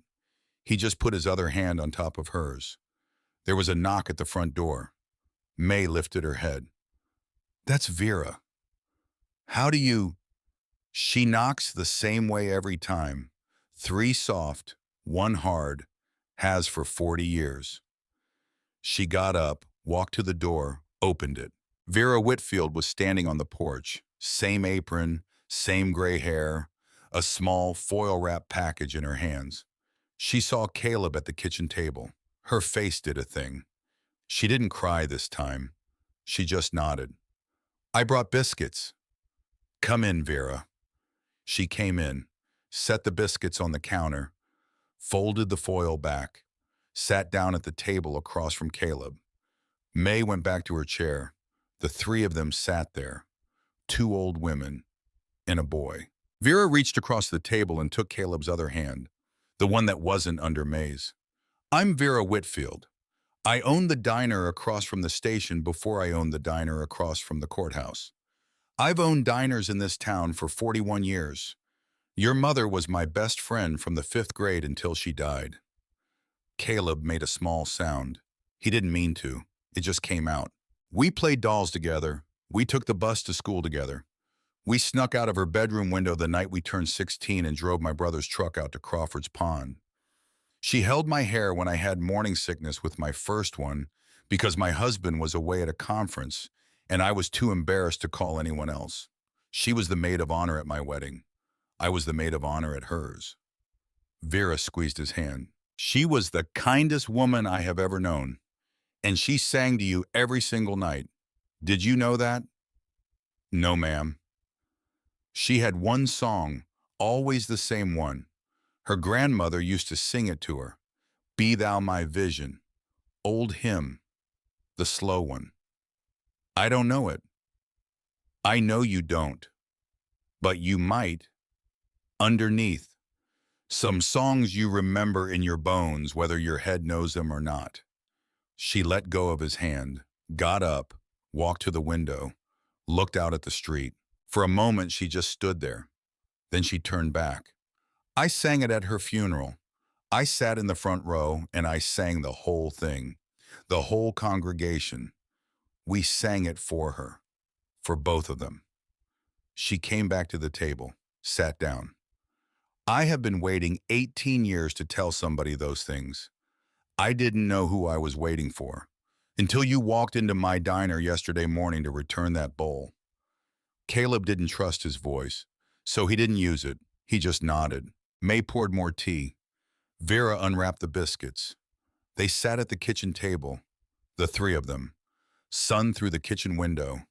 He just put his other hand on top of hers. There was a knock at the front door. May lifted her head. "That's Vera. How do you—" "She knocks the same way every time. 3 soft, 1 hard, has for 40 years. She got up, walked to the door, opened it. Vera Whitfield was standing on the porch. Same apron, same gray hair, a small foil-wrapped package in her hands. She saw Caleb at the kitchen table. Her face did a thing. She didn't cry this time. She just nodded. "I brought biscuits." "Come in, Vera." She came in, set the biscuits on the counter, folded the foil back, sat down at the table across from Caleb. May went back to her chair. The 3 of them sat there, 2 old women and a boy. Vera reached across the table and took Caleb's other hand, the one that wasn't under May's. "I'm Vera Whitfield. I owned the diner across from the station before I owned the diner across from the courthouse. I've owned diners in this town for 41 years. Your mother was my best friend from the 5th grade until she died." Caleb made a small sound. He didn't mean to. It just came out. "We played dolls together. We took the bus to school together. We snuck out of her bedroom window the night we turned 16 and drove my brother's truck out to Crawford's Pond. She held my hair when I had morning sickness with my first one because my husband was away at a conference and I was too embarrassed to call anyone else. She was the maid of honor at my wedding. I was the maid of honor at hers." Vera squeezed his hand. "She was the kindest woman I have ever known. And she sang to you every single night. Did you know that? No, ma'am. She had one song, always the same one. Her grandmother used to sing it to her. Be thou my vision. Old hymn, the slow one. I don't know it. I know you don't. But you might. Underneath. Some songs you remember in your bones, whether your head knows them or not. She let go of his hand, got up, walked to the window, looked out at the street. For a moment, she just stood there. Then she turned back. I sang it at her funeral. I sat in the front row and I sang the whole thing. The whole congregation. We sang it for her. For both of them. She came back to the table, sat down. I have been waiting 18 years to tell somebody those things. I didn't know who I was waiting for until you walked into my diner yesterday morning to return that bowl. Caleb didn't trust his voice, so he didn't use it. He just nodded. May poured more tea. Vera unwrapped the biscuits. They sat at the kitchen table, the three of them. Sun through the kitchen window.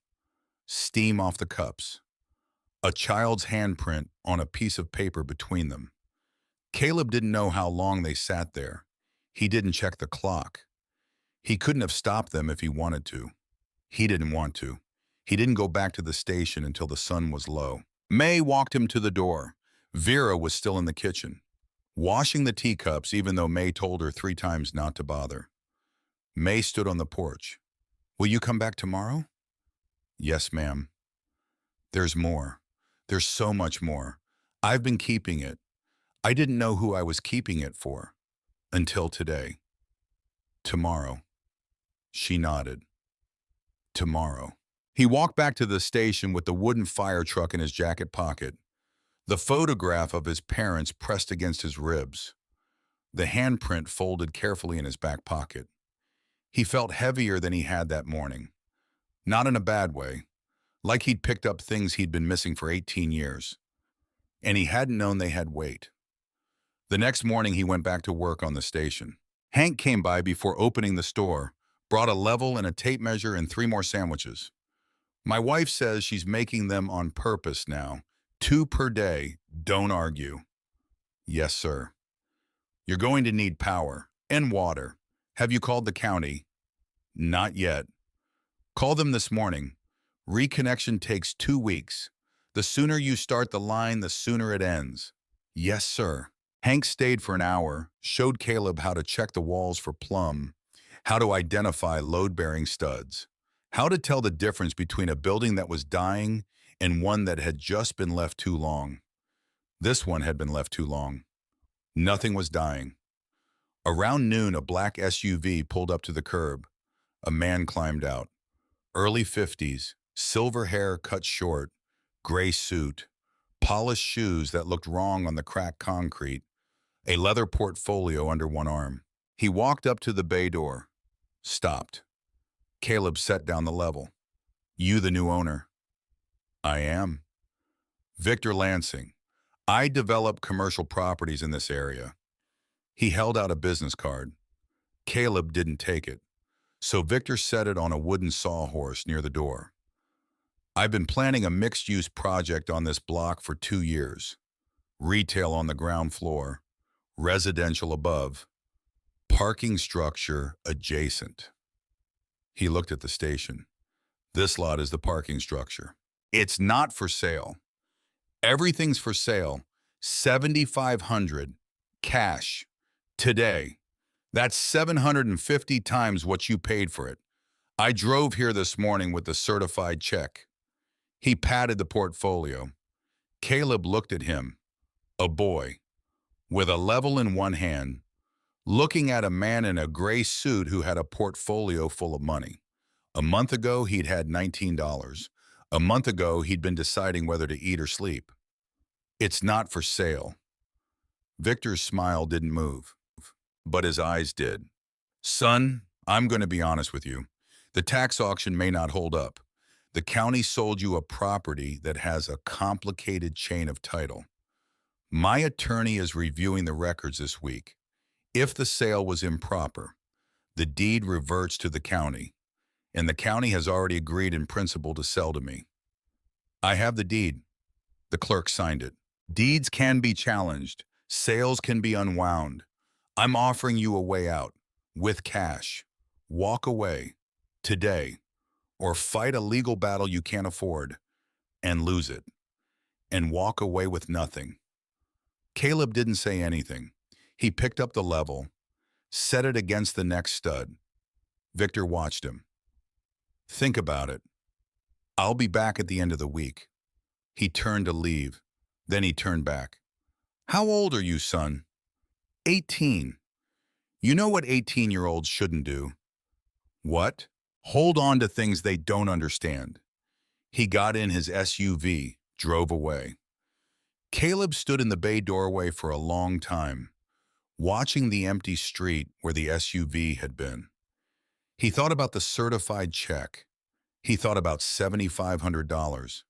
Steam off the cups. A child's handprint on a piece of paper between them. Caleb didn't know how long they sat there. He didn't check the clock. He couldn't have stopped them if he wanted to. He didn't want to. He didn't go back to the station until the sun was low. May walked him to the door. Vera was still in the kitchen, washing the teacups even though May told her 3 times not to bother. May stood on the porch. Will you come back tomorrow? Yes, ma'am. There's more. There's so much more. I've been keeping it. I didn't know who I was keeping it for. Until today. Tomorrow. She nodded. Tomorrow. He walked back to the station with the wooden fire truck in his jacket pocket. The photograph of his parents pressed against his ribs. The handprint folded carefully in his back pocket. He felt heavier than he had that morning. Not in a bad way. Like he'd picked up things he'd been missing for 18 years. And he hadn't known they had weight. The next morning he went back to work on the station. Hank came by before opening the store, brought a level and a tape measure and 3 more sandwiches. My wife says she's making them on purpose now. 2 per day. Don't argue. Yes, sir. You're going to need power and water. Have you called the county? Not yet. Call them this morning. Reconnection takes 2 weeks. The sooner you start the line, the sooner it ends. Yes, sir. Hank stayed for an hour, showed Caleb how to check the walls for plumb, how to identify load-bearing studs, how to tell the difference between a building that was dying and one that had just been left too long. This one had been left too long. Nothing was dying. Around noon, a black SUV pulled up to the curb. A man climbed out. Early 50s, silver hair cut short, gray suit, polished shoes that looked wrong on the cracked concrete, a leather portfolio under one arm. He walked up to the bay door. Stopped. Caleb set down the level. You the new owner? I am. Victor Lansing. I develop commercial properties in this area. He held out a business card. Caleb didn't take it, so Victor set it on a wooden sawhorse near the door. I've been planning a mixed-use project on this block for 2 years. Retail on the ground floor, residential above, parking structure adjacent. He looked at the station. This lot is the parking structure. It's not for sale. Everything's for sale. $7,500 cash today. That's 750 times what you paid for it. I drove here this morning with the certified check. He patted the portfolio. Caleb looked at him, a boy, with a level in one hand, looking at a man in a gray suit who had a portfolio full of money. A month ago, he'd had $19. A month ago, he'd been deciding whether to eat or sleep. It's not for sale. Victor's smile didn't move, but his eyes did. Son, I'm going to be honest with you. The tax auction may not hold up. The county sold you a property that has a complicated chain of title. My attorney is reviewing the records this week. If the sale was improper, the deed reverts to the county, and the county has already agreed in principle to sell to me. I have the deed. The clerk signed it. Deeds can be challenged. Sales can be unwound. I'm offering you a way out. With cash. Walk away. Today. Or fight a legal battle you can't afford. And lose it. And walk away with nothing. Caleb didn't say anything. He picked up the level, set it against the next stud. Victor watched him. Think about it. I'll be back at the end of the week. He turned to leave. Then he turned back. How old are you, son? 18. You know what 18-year-olds shouldn't do? What? Hold on to things they don't understand. He got in his SUV, drove away. Caleb stood in the bay doorway for a long time, watching the empty street where the SUV had been. He thought about the certified check. He thought about $7,500.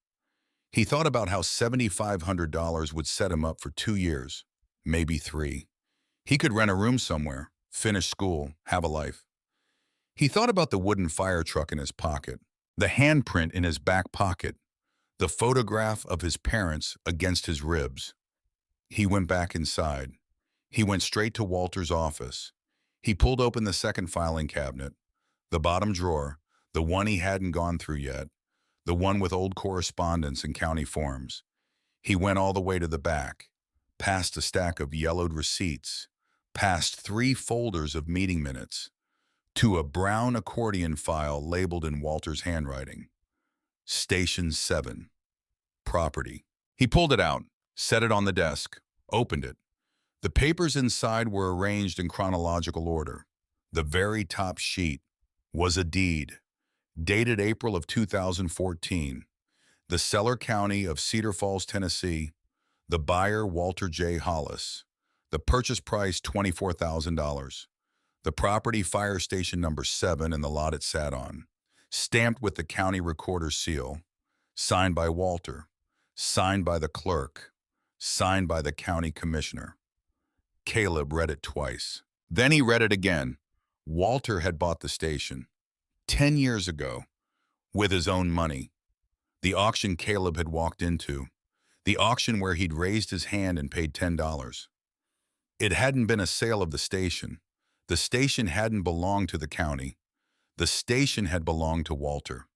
He thought about how $7,500 would set him up for 2 years, maybe 3. He could rent a room somewhere, finish school, have a life. He thought about the wooden fire truck in his pocket, the handprint in his back pocket, the photograph of his parents against his ribs. He went back inside. He went straight to Walter's office. He pulled open the second filing cabinet, the bottom drawer, the one he hadn't gone through yet, the one with old correspondence and county forms. He went all the way to the back, past a stack of yellowed receipts, past 3 folders of meeting minutes, to a brown accordion file labeled in Walter's handwriting. Station 7. Property. He pulled it out, set it on the desk, opened it. The papers inside were arranged in chronological order. The very top sheet was a deed, dated April of 2014. The seller county of Cedar Falls, Tennessee. The buyer, Walter J. Hollis. The purchase price, $24,000. The property, fire station number 7, and the lot it sat on. Stamped with the county recorder's seal. Signed by Walter. Signed by the clerk. Signed by the county commissioner. Caleb read it twice. Then he read it again. Walter had bought the station 10 years ago with his own money. The auction Caleb had walked into. The auction where he'd raised his hand and paid $10. It hadn't been a sale of the station. The station hadn't belonged to the county. The station had belonged to Walter.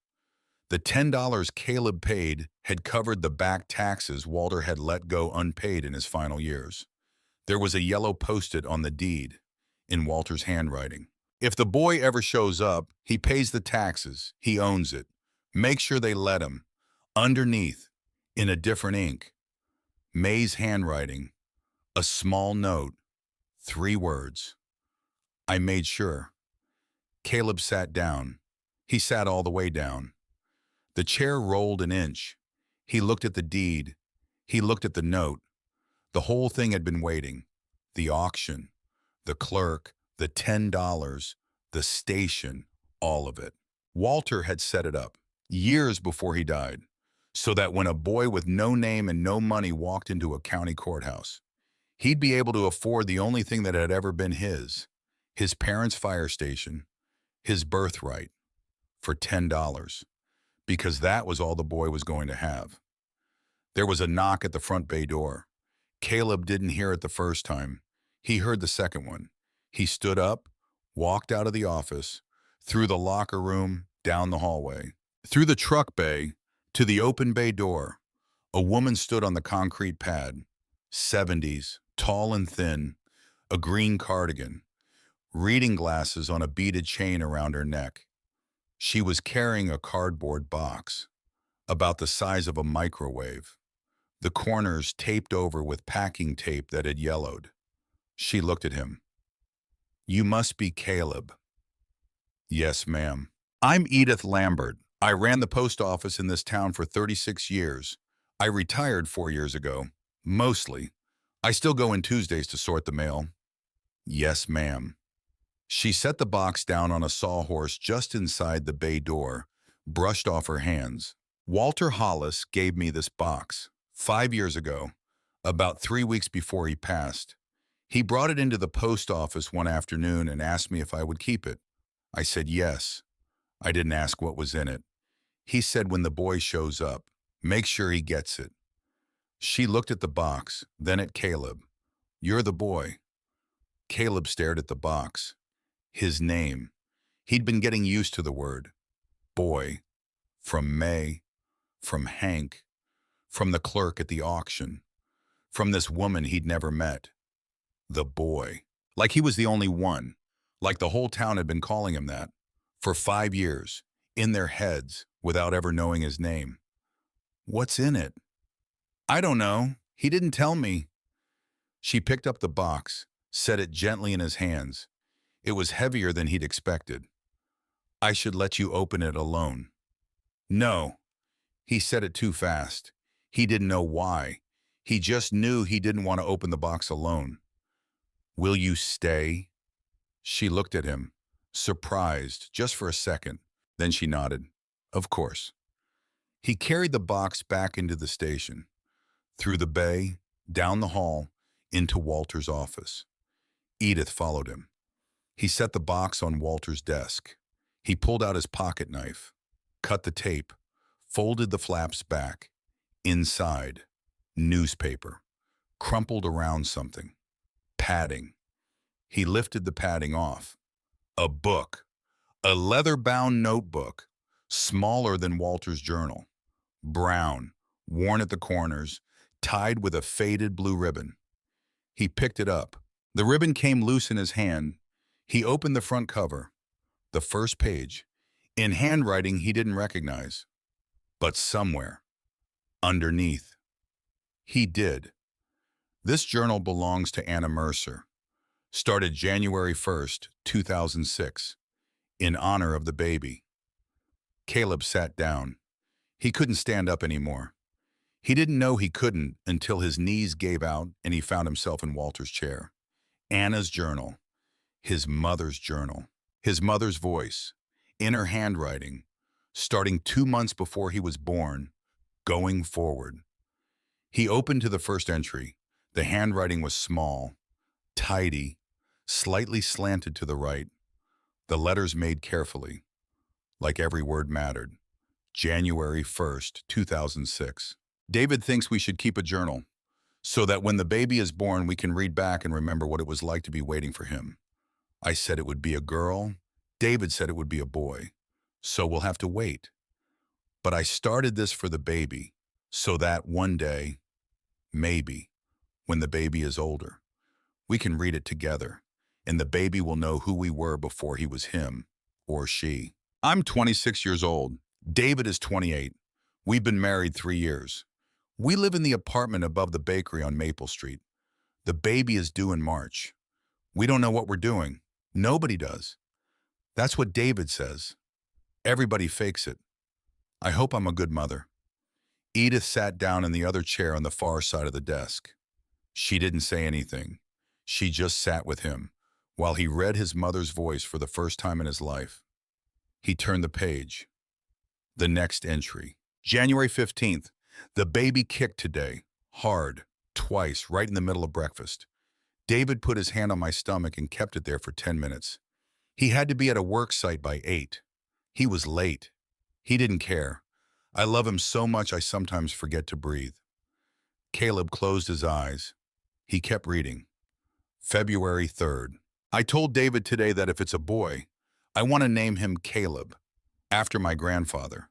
The $10 Caleb paid had covered the back taxes Walter had let go unpaid in his final years. There was a yellow post-it on the deed, in Walter's handwriting. If the boy ever shows up, he pays the taxes. He owns it. Make sure they let him. Underneath, in a different ink, May's handwriting, a small note, 3 words. I made sure. Caleb sat down. He sat all the way down. The chair rolled an inch. He looked at the deed. He looked at the note. The whole thing had been waiting. The auction, the clerk, the $10, the station, all of it. Walter had set it up years before he died, so that when a boy with no name and no money walked into a county courthouse, he'd be able to afford the only thing that had ever been his parents' fire station, his birthright, for $10, because that was all the boy was going to have. There was a knock at the front bay door. Caleb didn't hear it the first time. He heard the second one. He stood up, walked out of the office, through the locker room, down the hallway, through the truck bay, to the open bay door. A woman stood on the concrete pad, 70s, tall and thin, a green cardigan, reading glasses on a beaded chain around her neck. She was carrying a cardboard box, about the size of a microwave, the corners taped over with packing tape that had yellowed. She looked at him. You must be Caleb. Yes, ma'am. I'm Edith Lambert. I ran the post office in this town for 36 years. I retired 4 years ago. Mostly. I still go in Tuesdays to sort the mail. Yes, ma'am. She set the box down on a sawhorse just inside the bay door, brushed off her hands. Walter Hollis gave me this box 5 years ago, about 3 weeks before he passed. He brought it into the post office one afternoon and asked me if I would keep it. I said yes. I didn't ask what was in it. He said when the boy shows up, make sure he gets it. She looked at the box, then at Caleb. You're the boy. Caleb stared at the box. His name. He'd been getting used to the word. Boy. From May. From Hank. From the clerk at the auction. From this woman he'd never met. The boy. Like he was the only one. Like the whole town had been calling him that. For 5 years. In their heads. Without ever knowing his name. What's in it? I don't know. He didn't tell me. She picked up the box, set it gently in his hands. It was heavier than he'd expected. I should let you open it alone. No. He said it too fast. He didn't know why. He just knew he didn't want to open the box alone. Will you stay? She looked at him, surprised, just for a second. Then she nodded. Of course. He carried the box back into the station, through the bay, down the hall, into Walter's office. Edith followed him. He set the box on Walter's desk. He pulled out his pocket knife, cut the tape, folded the flaps back. Inside, newspaper, crumpled around something. Padding. He lifted the padding off. A book. A leather-bound notebook, smaller than Walter's journal. Brown, worn at the corners, tied with a faded blue ribbon. He picked it up. The ribbon came loose in his hand. He opened the front cover, the first page, in handwriting he didn't recognize. But somewhere, underneath, he did. This journal belongs to Anna Mercer. Started January 1st, 2006, in honor of the baby. Caleb sat down. He couldn't stand up anymore. He didn't know he couldn't until his knees gave out and he found himself in Walter's chair. Anna's journal. His mother's journal. His mother's voice. In her handwriting. Starting 2 months before he was born. Going forward. He opened to the first entry. The handwriting was small, tidy, slightly slanted to the right. The letters made carefully. Like every word mattered. January 1st, 2006. David thinks we should keep a journal, so that when the baby is born we can read back and remember what it was like to be waiting for him. I said it would be a girl. David said it would be a boy. So we'll have to wait. But I started this for the baby, so that one day, maybe, when the baby is older, we can read it together, and the baby will know who we were before he was him or she. I'm 26 years old. David is 28. We've been married 3 years. We live in the apartment above the bakery on Maple Street. The baby is due in March. We don't know what we're doing. Nobody does. That's what David says. Everybody fakes it. I hope I'm a good mother. Edith sat down in the other chair on the far side of the desk. She didn't say anything. She just sat with him while he read his mother's voice for the first time in his life. He turned the page. The next entry. January 15th. The baby kicked today. Hard. Twice, right in the middle of breakfast. David put his hand on my stomach and kept it there for 10 minutes. He had to be at a work site by 8. He was late. He didn't care. I love him so much I sometimes forget to breathe. Caleb closed his eyes. He kept reading. February 3rd. I told David today that if it's a boy, I want to name him Caleb, after my grandfather.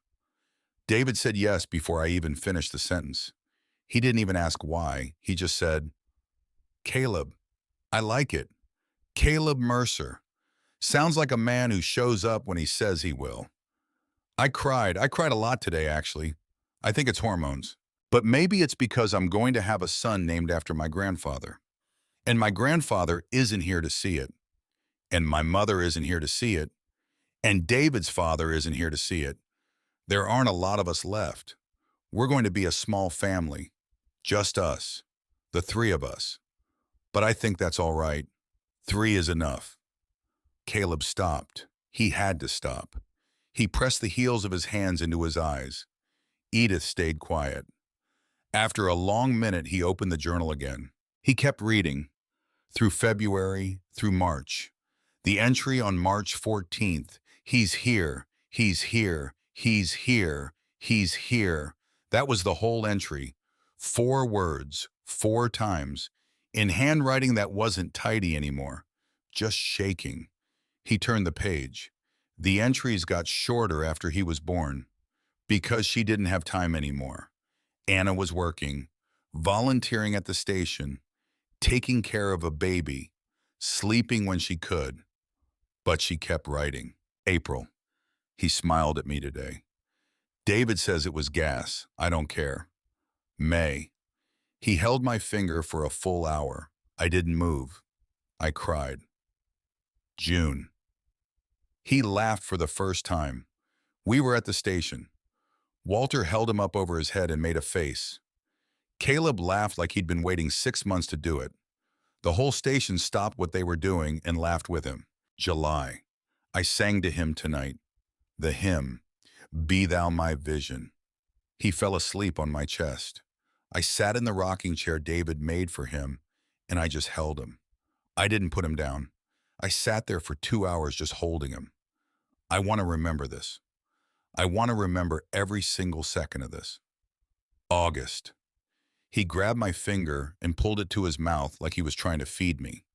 David said yes before I even finished the sentence. He didn't even ask why. He just said, Caleb. I like it. Caleb Mercer. Sounds like a man who shows up when he says he will. I cried a lot today, actually. I think it's hormones. But maybe it's because I'm going to have a son named after my grandfather. And my grandfather isn't here to see it. And my mother isn't here to see it. And David's father isn't here to see it. There aren't a lot of us left. We're going to be a small family. Just us. The 3 of us. But I think that's all right. 3 is enough. Caleb stopped. He had to stop. He pressed the heels of his hands into his eyes. Edith stayed quiet. After a long minute, he opened the journal again. He kept reading. Through February, through March. The entry on March 14th. He's here. He's here, he's here, he's here. That was the whole entry. 4 words, 4 times, in handwriting that wasn't tidy anymore, just shaking. He turned the page. The entries got shorter after he was born, because she didn't have time anymore. Anna was working, volunteering at the station, taking care of a baby, sleeping when she could, but she kept writing. April. He smiled at me today. David says it was gas. I don't care. May. He held my finger for a full hour. I didn't move. I cried. June. He laughed for the first time. We were at the station. Walter held him up over his head and made a face. Caleb laughed like he'd been waiting 6 months to do it. The whole station stopped what they were doing and laughed with him. July. I sang to him tonight. The hymn, Be Thou My Vision. He fell asleep on my chest. I sat in the rocking chair David made for him, and I just held him. I didn't put him down. I sat there for 2 hours just holding him. I want to remember this. I want to remember every single second of this. August. He grabbed my finger and pulled it to his mouth like he was trying to feed me.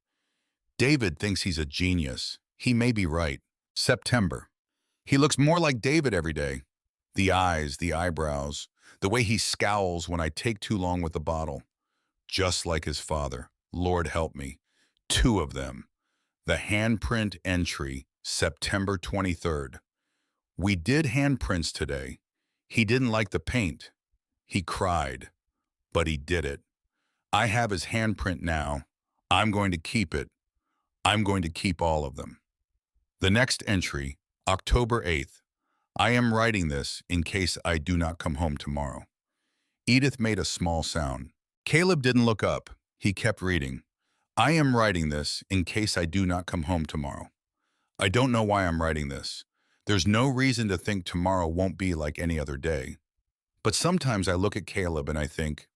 David thinks he's a genius. He may be right. September. He looks more like David every day. The eyes, the eyebrows, the way he scowls when I take too long with the bottle. Just like his father. Lord help me. 2 of them. The handprint entry, September 23rd. We did handprints today. He didn't like the paint. He cried, but he did it. I have his handprint now. I'm going to keep it. I'm going to keep all of them. The next entry, October 8th. I am writing this in case I do not come home tomorrow. Edith made a small sound. Caleb didn't look up. He kept reading. I am writing this in case I do not come home tomorrow. I don't know why I'm writing this. There's no reason to think tomorrow won't be like any other day. But sometimes I look at Caleb and I think,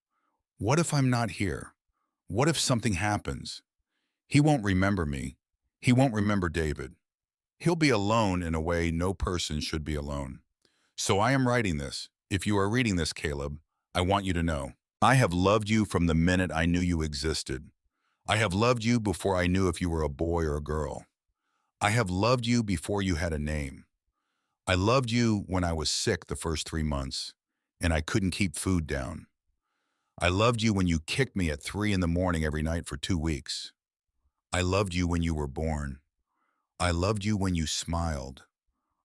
what if I'm not here? What if something happens? He won't remember me. He won't remember David. He'll be alone in a way no person should be alone. So I am writing this. If you are reading this, Caleb, I want you to know. I have loved you from the minute I knew you existed. I have loved you before I knew if you were a boy or a girl. I have loved you before you had a name. I loved you when I was sick the first 3 months, and I couldn't keep food down. I loved you when you kicked me at 3 in the morning every night for 2 weeks. I loved you when you were born. I loved you when you smiled.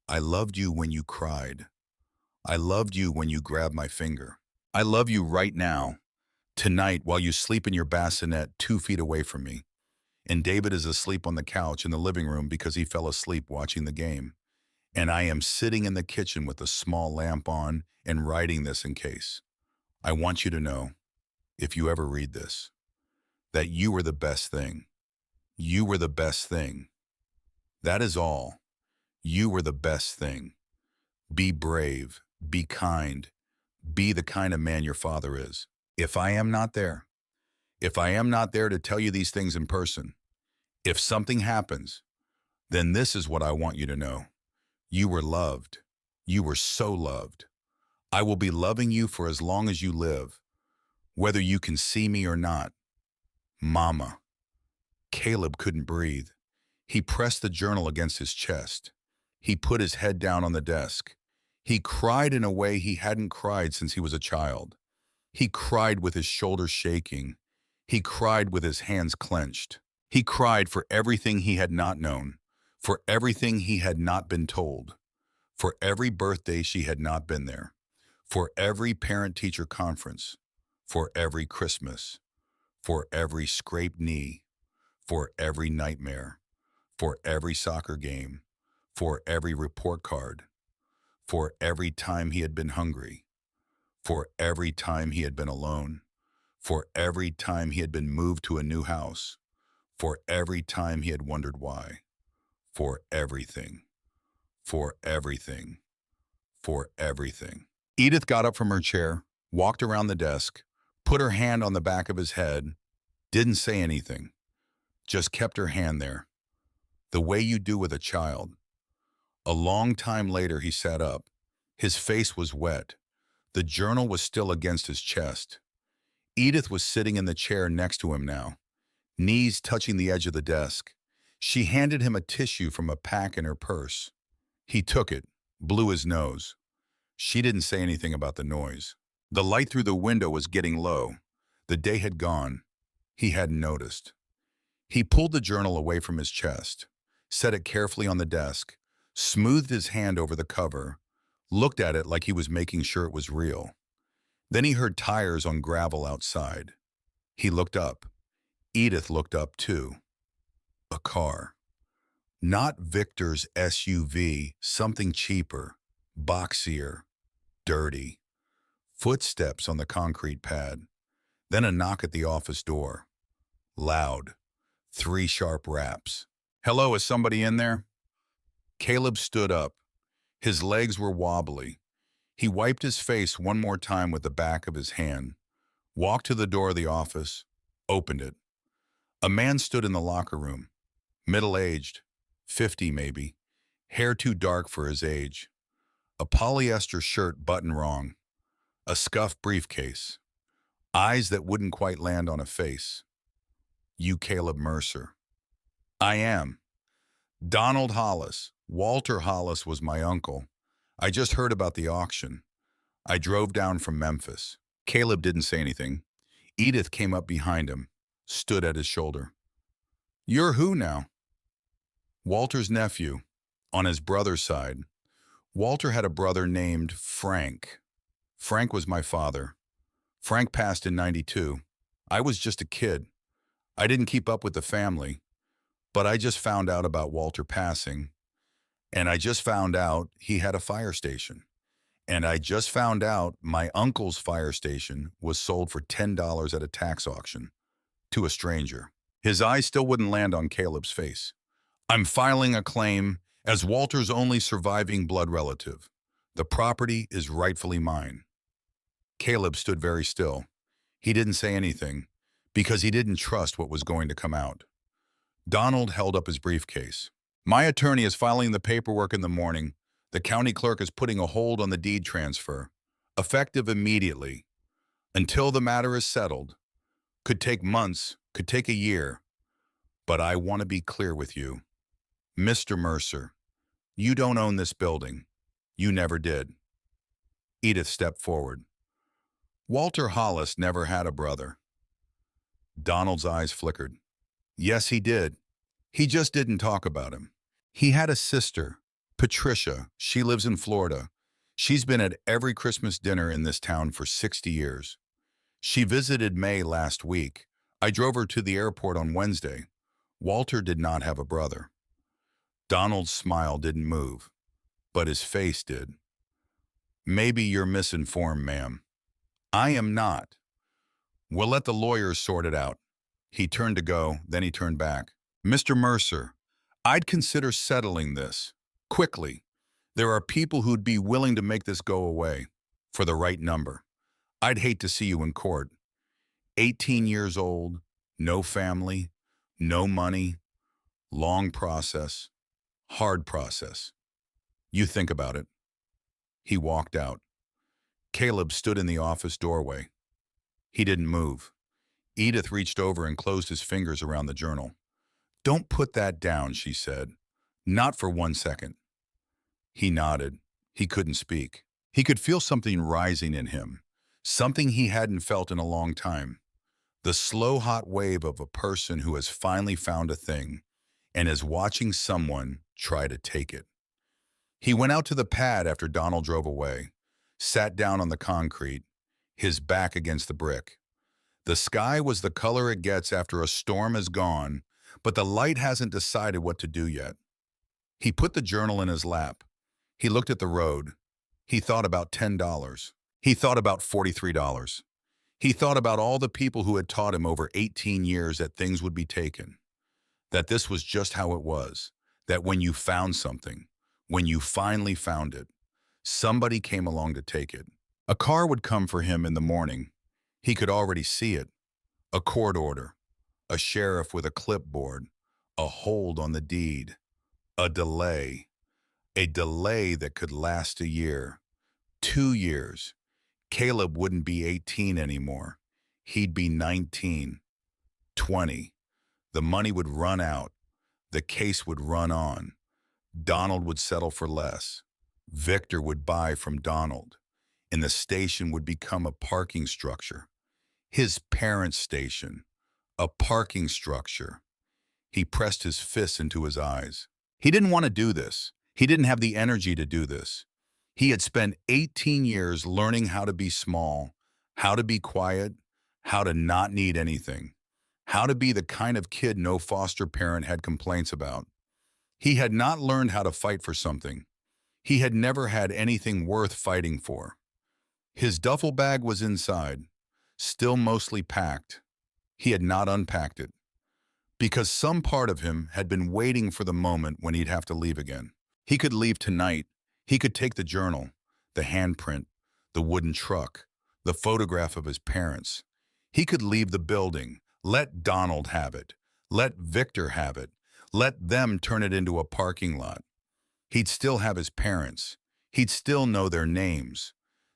I loved you when you cried. I loved you when you grabbed my finger. I love you right now, tonight while you sleep in your bassinet 2 feet away from me. And David is asleep on the couch in the living room because he fell asleep watching the game. And I am sitting in the kitchen with a small lamp on and writing this in case. I want you to know, if you ever read this, that you were the best thing. You were the best thing. That is all. You were the best thing. Be brave, be kind, be the kind of man your father is. If I am not there to tell you these things in person, if something happens, then this is what I want you to know. You were loved. You were so loved. I will be loving you for as long as you live, whether you can see me or not. Mama. Caleb couldn't breathe. He pressed the journal against his chest. He put his head down on the desk. He cried in a way he hadn't cried since he was a child. He cried with his shoulders shaking. He cried with his hands clenched. He cried for everything he had not known, for everything he had not been told, for every birthday she had not been there, for every parent-teacher conference, for every Christmas, for every scraped knee, for every nightmare, for every soccer game, for every report card, for every time he had been hungry, for every time he had been alone, for every time he had been moved to a new house, for every time he had wondered why, for everything, for everything, for everything. Edith got up from her chair, walked around the desk, put her hand on the back of his head, didn't say anything, just kept her hand there, the way you do with a child. A long time later, he sat up. His face was wet. The journal was still against his chest. Edith was sitting in the chair next to him now, knees touching the edge of the desk. She handed him a tissue from a pack in her purse. He took it, blew his nose. She didn't say anything about the noise. The light through the window was getting low. The day had gone. He hadn't noticed. He pulled the journal away from his chest, set it carefully on the desk, smoothed his hand over the cover, looked at it like he was making sure it was real. Then he heard tires on gravel outside. He looked up. Edith looked up too. A car. Not Victor's SUV, something cheaper, boxier, dirty. Footsteps on the concrete pad. Then a knock at the office door. Loud. 3 sharp raps. "Hello, is somebody in there?" Caleb stood up. His legs were wobbly. He wiped his face one more time with the back of his hand, walked to the door of the office, opened it. A man stood in the locker room, middle-aged, 50 maybe, hair too dark for his age, a polyester shirt buttoned wrong, a scuffed briefcase, eyes that wouldn't quite land on a face. "You Caleb Mercer." "I am. Donald Hollis. Walter Hollis was my uncle. I just heard about the auction. I drove down from Memphis." Caleb didn't say anything. Edith came up behind him, stood at his shoulder. "You're who now?" "Walter's nephew, on his brother's side. Walter had a brother named Frank. Frank was my father. Frank passed in '92. I was just a kid. I didn't keep up with the family, but I just found out about Walter passing, and I just found out he had a fire station. And I just found out my uncle's fire station was sold for $10 at a tax auction to a stranger." His eyes still wouldn't land on Caleb's face. "I'm filing a claim as Walter's only surviving blood relative. The property is rightfully mine." Caleb stood very still. He didn't say anything because he didn't trust what was going to come out. Donald held up his briefcase. "My attorney is filing the paperwork in the morning. The county clerk is putting a hold on the deed transfer, effective immediately, until the matter is settled. Could take months, could take a year. But I want to be clear with you. Mr. Mercer, you don't own this building. You never did." Edith stepped forward. "Walter Hollis never had a brother." Donald's eyes flickered. "Yes, he did. He just didn't talk about him. He had a sister, Patricia. She lives in Florida. She's been at every Christmas dinner in this town for 60 years. She visited May last week. I drove her to the airport on Wednesday. Walter did not have a brother." Donald's smile didn't move, but his face did. "Maybe you're misinformed, ma'am." "I am not. We'll let the lawyers sort it out." He turned to go, then he turned back. "Mr. Mercer, I'd consider settling this. Quickly. There are people who'd be willing to make this go away. For the right number. I'd hate to see you in court. 18 years old, no family, no money, long process, hard process. You think about it." He walked out. Caleb stood in the office doorway. He didn't move. Edith reached over and closed his fingers around the journal. "Don't put that down," she said. "Not for 1 second." He nodded. He couldn't speak. He could feel something rising in him, something he hadn't felt in a long time. The slow, hot wave of a person who has finally found a thing and is watching someone try to take it. He went out to the pad after Donald drove away, sat down on the concrete, his back against the brick. The sky was the color it gets after a storm is gone, but the light hasn't decided what to do yet. He put the journal in his lap. He looked at the road. He thought about $10. He thought about $43. He thought about all the people who had taught him over 18 years that things would be taken, that this was just how it was, that when you found something, when you finally found it, somebody came along to take it. A car would come for him in the morning. He could already see it. A court order, a sheriff with a clipboard, a hold on the deed, a delay, A delay that could last a year, 2 years. Caleb wouldn't be 18 anymore. He'd be 19, 20. The money would run out. The case would run on. Donald would settle for less. Victor would buy from Donald, and the station would become a parking structure. His parents' station, a parking structure. He pressed his fists into his eyes. He didn't want to do this. He didn't have the energy to do this. He had spent 18 years learning how to be small, how to be quiet, how to not need anything, how to be the kind of kid no foster parent had complaints about. He had not learned how to fight for something. He had never had anything worth fighting for. His duffel bag was inside, still mostly packed. He had not unpacked it, because some part of him had been waiting for the moment when he'd have to leave again. He could leave tonight. He could take the journal, the handprint, the wooden truck, the photograph of his parents. He could leave the building, let Donald have it, let Victor have it, let them turn it into a parking lot. He'd still have his parents. He'd still know their names.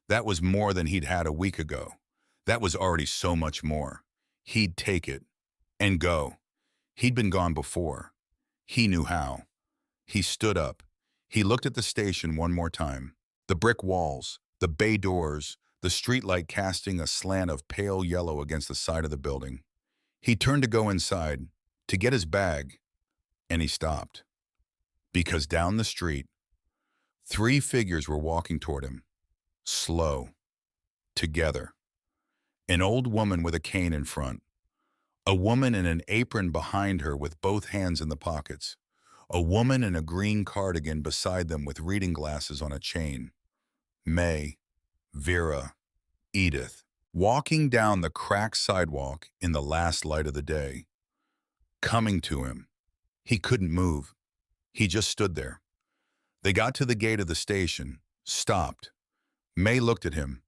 That was more than he'd had a week ago. That was already so much more. He'd take it and go. He'd been gone before. He knew how. He stood up. He looked at the station one more time. The brick walls, the bay doors, the streetlight casting a slant of pale yellow against the side of the building. He turned to go inside, to get his bag, and he stopped. Because down the street, 3 figures were walking toward him, slow, together. An old woman with a cane in front, a woman in an apron behind her with both hands in the pockets, a woman in a green cardigan beside them with reading glasses on a chain. May, Vera, Edith, walking down the cracked sidewalk in the last light of the day. Coming to him. He couldn't move. He just stood there. They got to the gate of the station, stopped. May looked at him.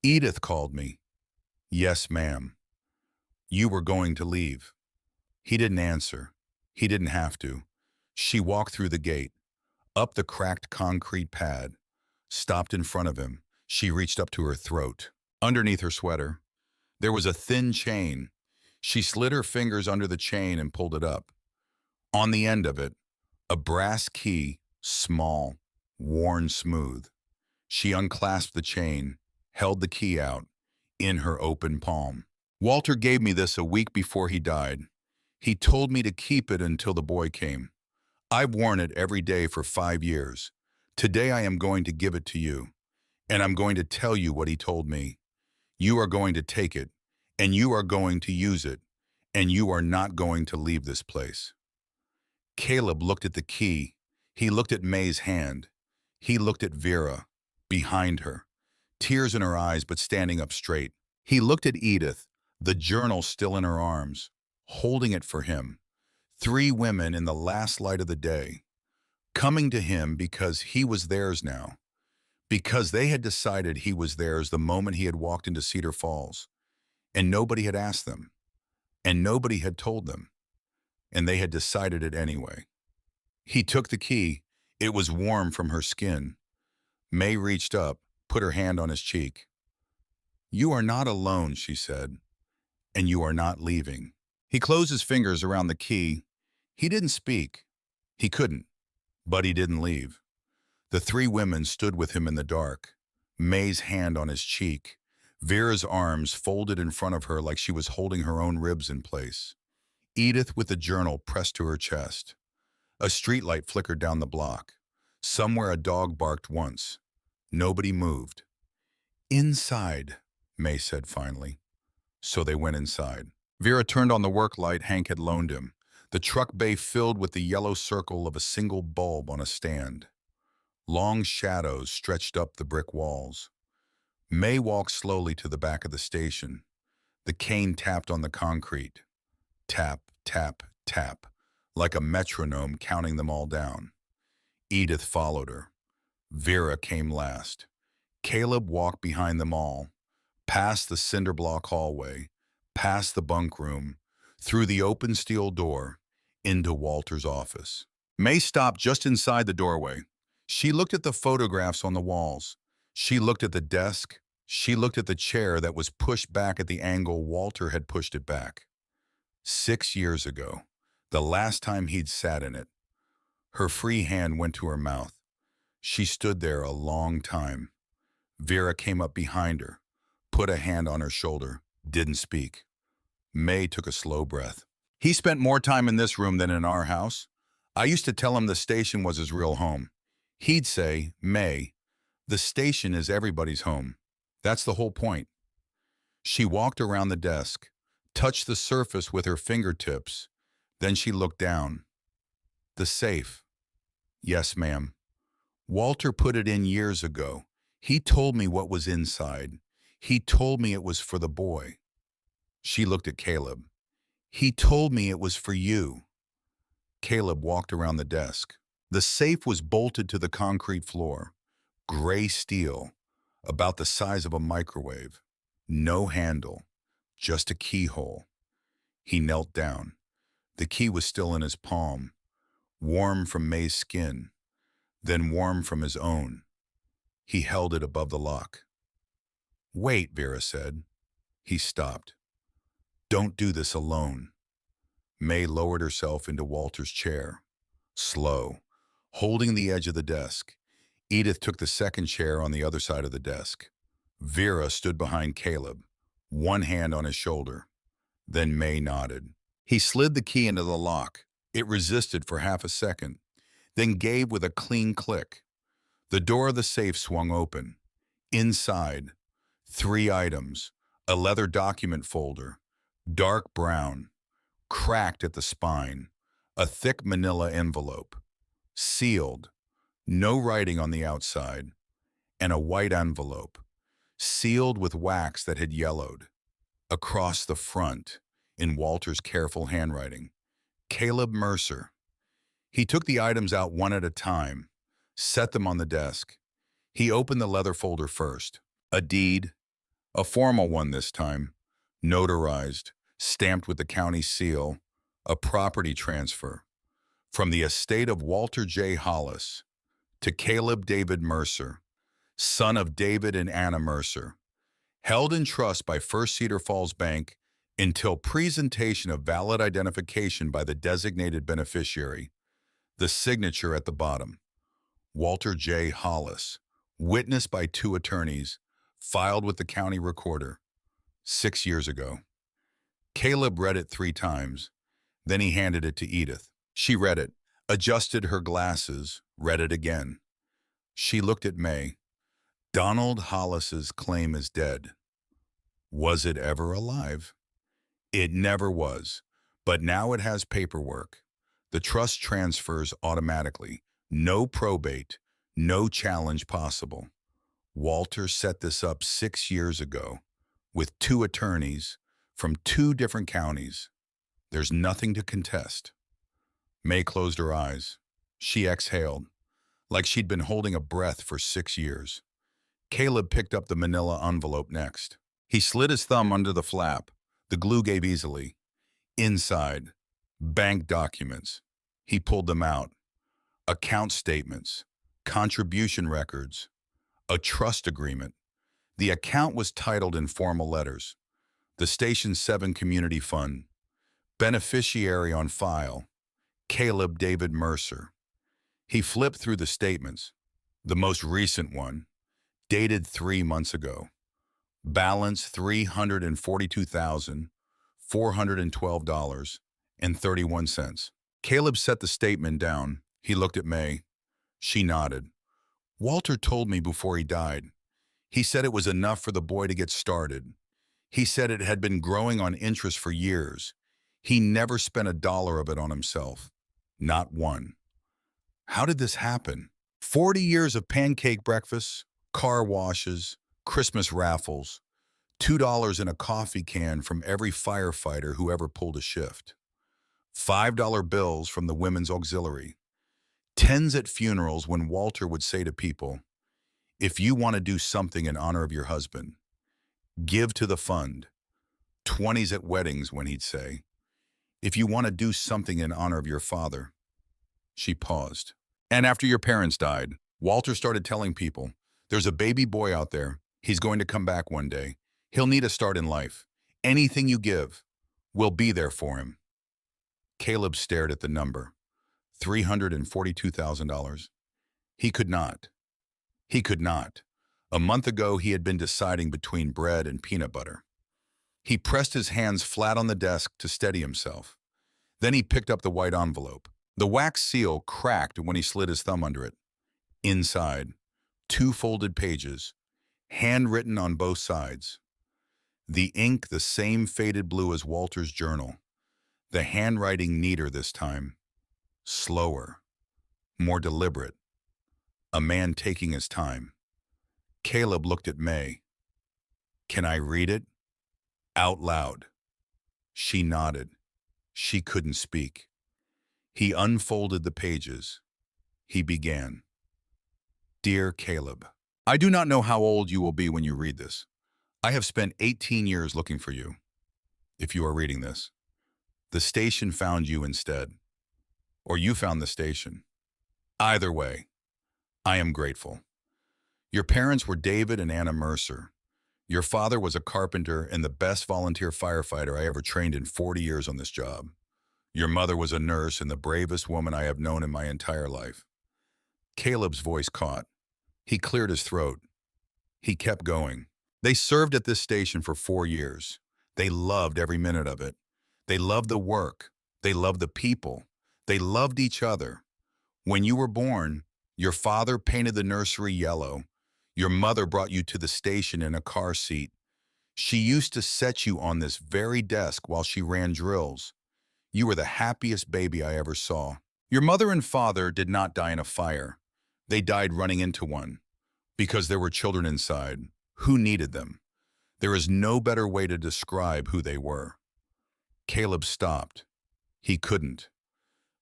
Edith called me. Yes, ma'am. You were going to leave. He didn't answer. He didn't have to. She walked through the gate, up the cracked concrete pad, stopped in front of him. She reached up to her throat. Underneath her sweater, there was a thin chain. She slid her fingers under the chain and pulled it up. On the end of it, a brass key, small, worn smooth. She unclasped the chain, held the key out, in her open palm. Walter gave me this a week before he died. He told me to keep it until the boy came. I've worn it every day for 5 years. Today I am going to give it to you, and I'm going to tell you what he told me. You are going to take it, and you are going to use it, and you are not going to leave this place. Caleb looked at the key. He looked at May's hand. He looked at Vera, behind her, tears in her eyes but standing up straight. He looked at Edith, the journal still in her arms, holding it for him. 3 women in the last light of the day, coming to him because he was theirs now, because they had decided he was theirs the moment he had walked into Cedar Falls, and nobody had asked them, and nobody had told them, and they had decided it anyway. He took the key. It was warm from her skin. May reached up, put her hand on his cheek. You are not alone, she said, and you are not leaving. He closed his fingers around the key. He didn't speak. He couldn't, but he didn't leave. The 3 women stood with him in the dark, May's hand on his cheek, Vera's arms folded in front of her like she was holding her own ribs in place. Edith with the journal pressed to her chest. A streetlight flickered down the block. Somewhere a dog barked once. Nobody moved. Inside, May said finally. So they went inside. Vera turned on the work light Hank had loaned him, the truck bay filled with the yellow circle of a single bulb on a stand. Long shadows stretched up the brick walls. May walked slowly to the back of the station. The cane tapped on the concrete. Tap, tap, tap, like a metronome counting them all down. Edith followed her. Vera came last. Caleb walked behind them all, past the cinder block hallway, past the bunk room, through the open steel door, into Walter's office. May stopped just inside the doorway. She looked at the photographs on the walls. She looked at the desk. She looked at the chair that was pushed back at the angle Walter had pushed it back. 6 years ago, the last time he'd sat in it. Her free hand went to her mouth. She stood there a long time. Vera came up behind her, put a hand on her shoulder, didn't speak. May took a slow breath. He spent more time in this room than in our house. I used to tell him the station was his real home. He'd say, May, the station is everybody's home. That's the whole point. She walked around the desk, touched the surface with her fingertips. Then she looked down. The safe. Yes, ma'am. Walter put it in years ago. He told me what was inside. He told me it was for the boy. She looked at Caleb. He told me it was for you. Caleb walked around the desk. The safe was bolted to the concrete floor. Gray steel, about the size of a microwave. No handle, just a keyhole. He knelt down. The key was still in his palm, warm from May's skin, then warm from his own. He held it above the lock. Wait, Vera said. He stopped. Don't do this alone. May lowered herself into Walter's chair. Slow, holding the edge of the desk. Edith took the second chair on the other side of the desk. Vera stood behind Caleb, one hand on his shoulder. Then May nodded. He slid the key into the lock. It resisted for half a second, then gave with a clean click. The door of the safe swung open. Inside, 3 items, a leather document folder, dark brown, cracked at the spine, a thick manila envelope, sealed, no writing on the outside, and a white envelope, sealed with wax that had yellowed. Across the front, in Walter's careful handwriting, Caleb Mercer. He took the items out one at a time, set them on the desk. He opened the leather folder first. A deed, a formal one this time, notarized, stamped with the county seal, a property transfer from the estate of Walter J. Hollis to Caleb David Mercer, son of David and Anna Mercer, held in trust by First Cedar Falls Bank until presentation of valid identification by the designated beneficiary. The signature at the bottom, Walter J. Hollis, witnessed by 2 attorneys, filed with the county recorder 6 years ago. Caleb read it 3 times. Then he handed it to Edith. She read it, adjusted her glasses, read it again. She looked at May. Donald Hollis's claim is dead. Was it ever alive? It never was, but now it has paperwork. The trust transfers automatically. No probate, no challenge possible. Walter set this up 6 years ago with 2 attorneys from 2 different counties. There's nothing to contest. May closed her eyes. She exhaled, like she'd been holding a breath for 6 years. Caleb picked up the manila envelope next. He slid his thumb under the flap. The glue gave easily. Inside, bank documents. He pulled them out. Account statements, contribution records, a trust agreement. The account was titled in formal letters. The Station 7 Community Fund. Beneficiary on file, Caleb David Mercer. He flipped through the statements. The most recent one, dated 3 months ago. Balance $342,412.31. Caleb set the statement down. He looked at May. She nodded. Walter told me before he died. He said it was enough for the boy to get started. He said it had been growing on interest for years. He never spent $1 of it on himself. Not one. How did this happen? 40 years of pancake breakfasts, car washes, Christmas raffles, $2 in a coffee can from every firefighter who ever pulled a shift, $5 bills from the Women's Auxiliary, tens at funerals when Walter would say to people, if you want to do something in honor of your husband, give to the fund. 20s at weddings when he'd say, if you want to do something in honor of your father. She paused. And after your parents died, Walter started telling people, there's a baby boy out there. He's going to come back one day. He'll need a start in life. Anything you give, we'll be there for him. Caleb stared at the number, $342,000. He could not. He could not. A month ago, he had been deciding between bread and peanut butter. He pressed his hands flat on the desk to steady himself. Then he picked up the white envelope. The wax seal cracked when he slid his thumb under it. Inside, two folded pages, handwritten on both sides. The ink the same faded blue as Walter's journal. The handwriting neater this time. Slower. More deliberate. A man taking his time. Caleb looked at May. Can I read it? Out loud. She nodded. She couldn't speak. He unfolded the pages. He began. Dear Caleb, I do not know how old you will be when you read this. I have spent 18 years looking for you. If you are reading this, the station found you instead. Or you found the station. Either way, I am grateful. Your parents were David and Anna Mercer. Your father was a carpenter and the best volunteer firefighter I ever trained in 40 years on this job. Your mother was a nurse and the bravest woman I have known in my entire life. Caleb's voice caught. He cleared his throat. He kept going. They served at this station for 4 years. They loved every minute of it. They loved the work. They loved the people. They loved each other. When you were born, your father painted the nursery yellow. Your mother brought you to the station in a car seat. She used to set you on this very desk while she ran drills. You were the happiest baby I ever saw. Your mother and father did not die in a fire. They died running into one. Because there were children inside. Who needed them? There is no better way to describe who they were. Caleb stopped. He couldn't.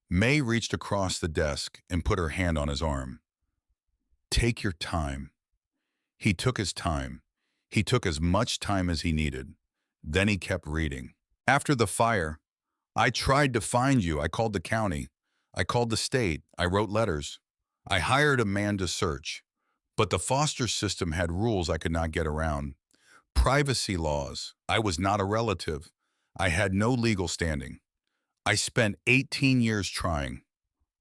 May reached across the desk and put her hand on his arm. Take your time. He took his time. He took as much time as he needed. Then he kept reading. After the fire, I tried to find you. I called the county. I called the state. I wrote letters. I hired a man to search. But the foster system had rules I could not get around. Privacy laws. I was not a relative. I had no legal standing. I spent 18 years trying.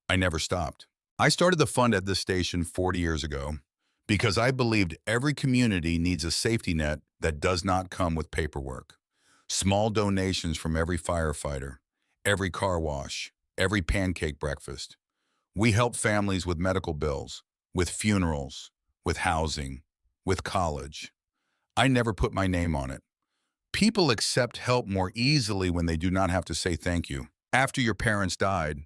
I never stopped. I started the fund at this station 40 years ago because I believed every community needs a safety net that does not come with paperwork. Small donations from every firefighter, every car wash, every pancake breakfast. We help families with medical bills, with funerals, with housing, with college. I never put my name on it. People accept help more easily when they do not have to say thank you. After your parents died,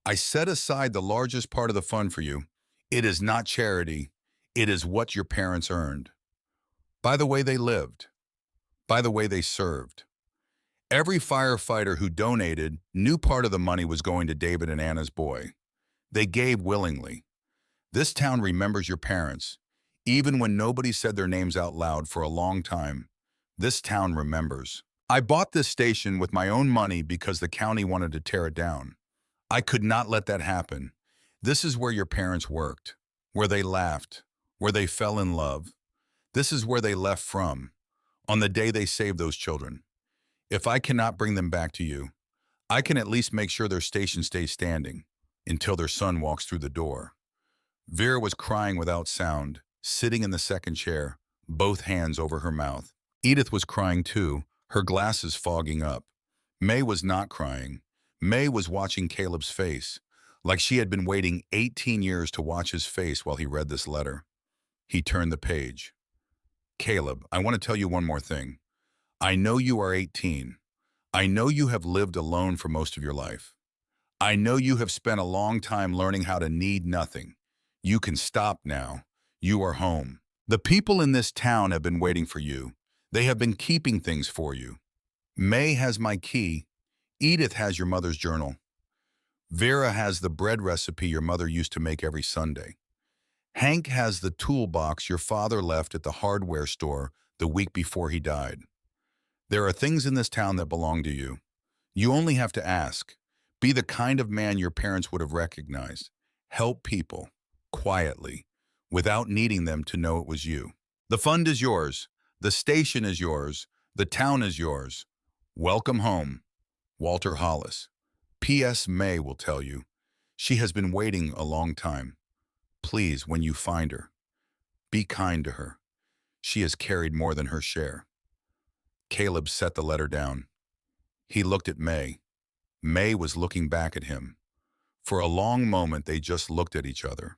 I set aside the largest part of the fund for you. It is not charity. It is what your parents earned. By the way they lived. By the way they served. Every firefighter who donated knew part of the money was going to David and Anna's boy. They gave willingly. This town remembers your parents. Even when nobody said their names out loud for a long time, this town remembers. I bought this station with my own money because the county wanted to tear it down. I could not let that happen. This is where your parents worked, where they laughed, where they fell in love. This is where they left from, on the day they saved those children. If I cannot bring them back to you, I can at least make sure their station stays standing until their son walks through the door. Vera was crying without sound, sitting in the second chair, both hands over her mouth. Edith was crying too, her glasses fogging up. May was not crying. May was watching Caleb's face, like she had been waiting 18 years to watch his face while he read this letter. He turned the page. Caleb, I want to tell you one more thing. I know you are 18. I know you have lived alone for most of your life. I know you have spent a long time learning how to need nothing. You can stop now. You are home. The people in this town have been waiting for you. They have been keeping things for you. May has my key. Edith has your mother's journal. Vera has the bread recipe your mother used to make every Sunday. Hank has the toolbox your father left at the hardware store the week before he died. There are things in this town that belong to you. You only have to ask. Be the kind of man your parents would have recognized. Help people, quietly. without needing them to know it was you. The fund is yours. The station is yours. The town is yours. Welcome home, Walter Hollis. P.S. May will tell you. She has been waiting a long time. Please, when you find her, be kind to her. She has carried more than her share. Caleb set the letter down. He looked at May. May was looking back at him. For a long moment, they just looked at each other.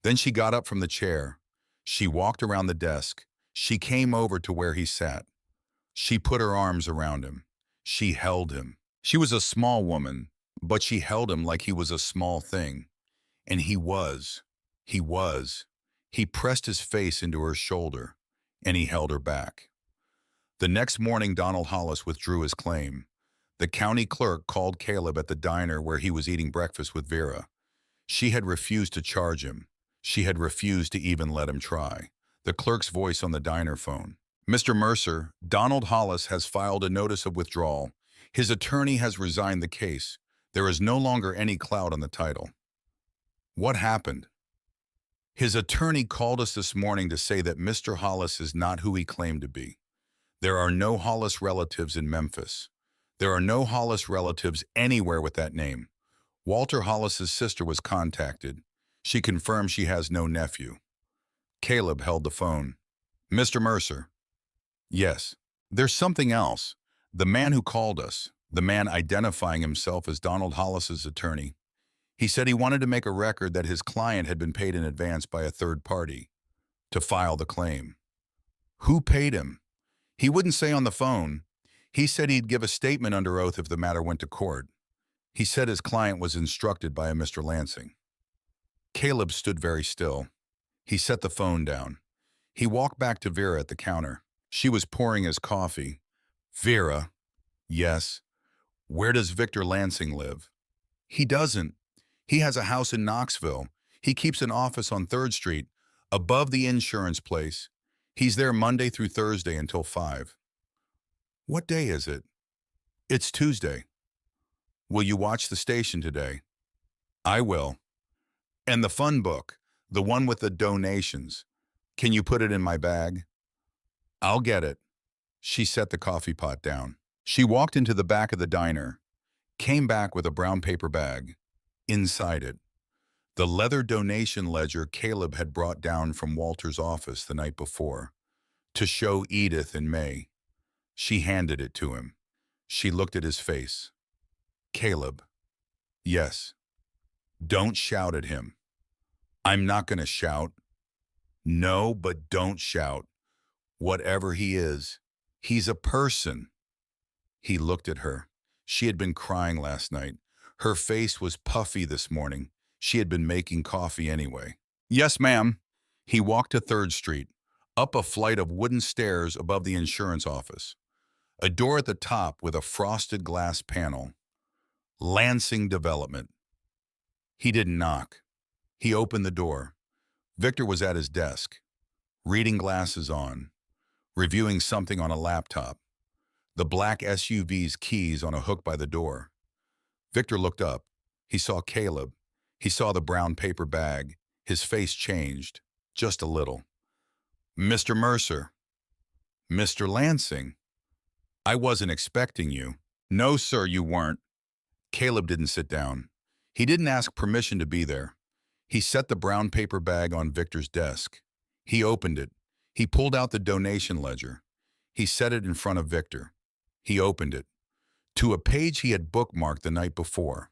Then she got up from the chair. She walked around the desk. She came over to where he sat. She put her arms around him. She held him. She was a small woman, but she held him like he was a small thing. And he was. He pressed his face into her shoulder, and he held her back. The next morning, Donald Hollis withdrew his claim. The county clerk called Caleb at the diner where he was eating breakfast with Vera. She had refused to charge him. She had refused to even let him try. The clerk's voice on the diner phone. Mr. Mercer, Donald Hollis has filed a notice of withdrawal. His attorney has resigned the case. There is no longer any clout on the title. What happened? His attorney called us this morning to say that Mr. Hollis is not who he claimed to be. There are no Hollis relatives in Memphis. There are no Hollis relatives anywhere with that name. Walter Hollis's sister was contacted. She confirmed she has no nephew. Caleb held the phone. Mr. Mercer. Yes. There's something else. The man who called us, the man identifying himself as Donald Hollis's attorney, he said he wanted to make a record that his client had been paid in advance by a third party to file the claim. Who paid him? He wouldn't say on the phone. He said he'd give a statement under oath if the matter went to court. He said his client was instructed by a Mr. Lansing. Caleb stood very still. He set the phone down. He walked back to Vera at the counter. She was pouring his coffee. Vera. Yes. Where does Victor Lansing live? He doesn't. He has a house in Knoxville. He keeps an office on 3rd Street, above the insurance place. He's there Monday through Thursday until 5. What day is it? It's Tuesday. Will you watch the station today? I will. And the fun book, the one with the donations, can you put it in my bag? I'll get it. She set the coffee pot down. She walked into the back of the diner, came back with a brown paper bag. Inside it, the leather donation ledger Caleb had brought down from Walter's office the night before to show Edith and May. She handed it to him. She looked at his face. Caleb. Yes. Don't shout at him. I'm not going to shout. No, but don't shout. Whatever he is, he's a person. He looked at her. She had been crying last night. Her face was puffy this morning. She had been making coffee anyway. Yes, ma'am. He walked to 3rd Street, up a flight of wooden stairs above the insurance office. A door at the top with a frosted glass panel. Lansing Development. He didn't knock. He opened the door. Victor was at his desk, reading glasses on, reviewing something on a laptop. The black SUV's keys on a hook by the door. Victor looked up. He saw Caleb. He saw the brown paper bag. His face changed, just a little. Mr. Mercer. Mr. Lansing. I wasn't expecting you. No, sir, you weren't. Caleb didn't sit down. He didn't ask permission to be there. He set the brown paper bag on Victor's desk. He opened it. He pulled out the donation ledger. He set it in front of Victor. He opened it to a page he had bookmarked the night before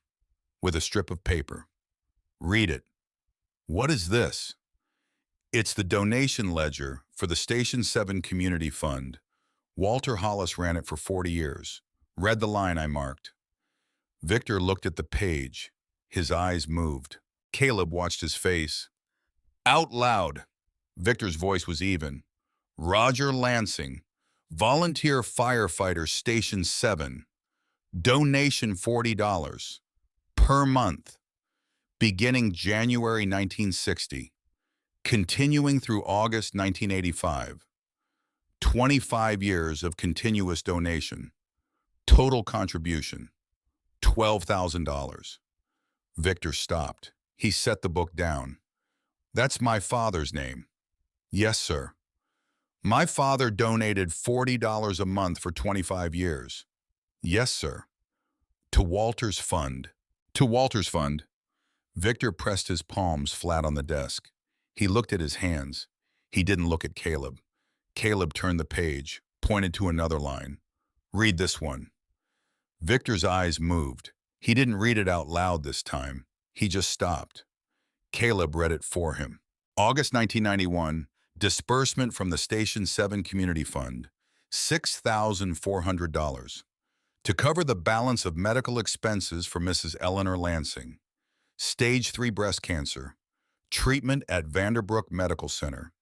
with a strip of paper. Read it. What is this? It's the donation ledger for the Station 7 Community Fund. Walter Hollis ran it for 40 years. Read the line I marked. Victor looked at the page. His eyes moved. Caleb watched his face. Out loud. Victor's voice was even. Roger Lansing, volunteer firefighter, Station 7. Donation $40 per month, beginning January 1960, continuing through August 1985. 25 years of continuous donation. Total contribution, $12,000. Victor stopped. He set the book down. That's my father's name. Yes, sir. My father donated $40 a month for 25 years. Yes, sir. To Walter's fund. To Walter's fund. Victor pressed his palms flat on the desk. He looked at his hands. He didn't look at Caleb. Caleb turned the page, pointed to another line. Read this one. Victor's eyes moved. He didn't read it out loud this time. He just stopped. Caleb read it for him. August 1991, disbursement from the Station 7 Community Fund, $6,400. To cover the balance of medical expenses for Mrs. Eleanor Lansing. Stage 3 breast cancer. Treatment at Vanderbrook Medical Center.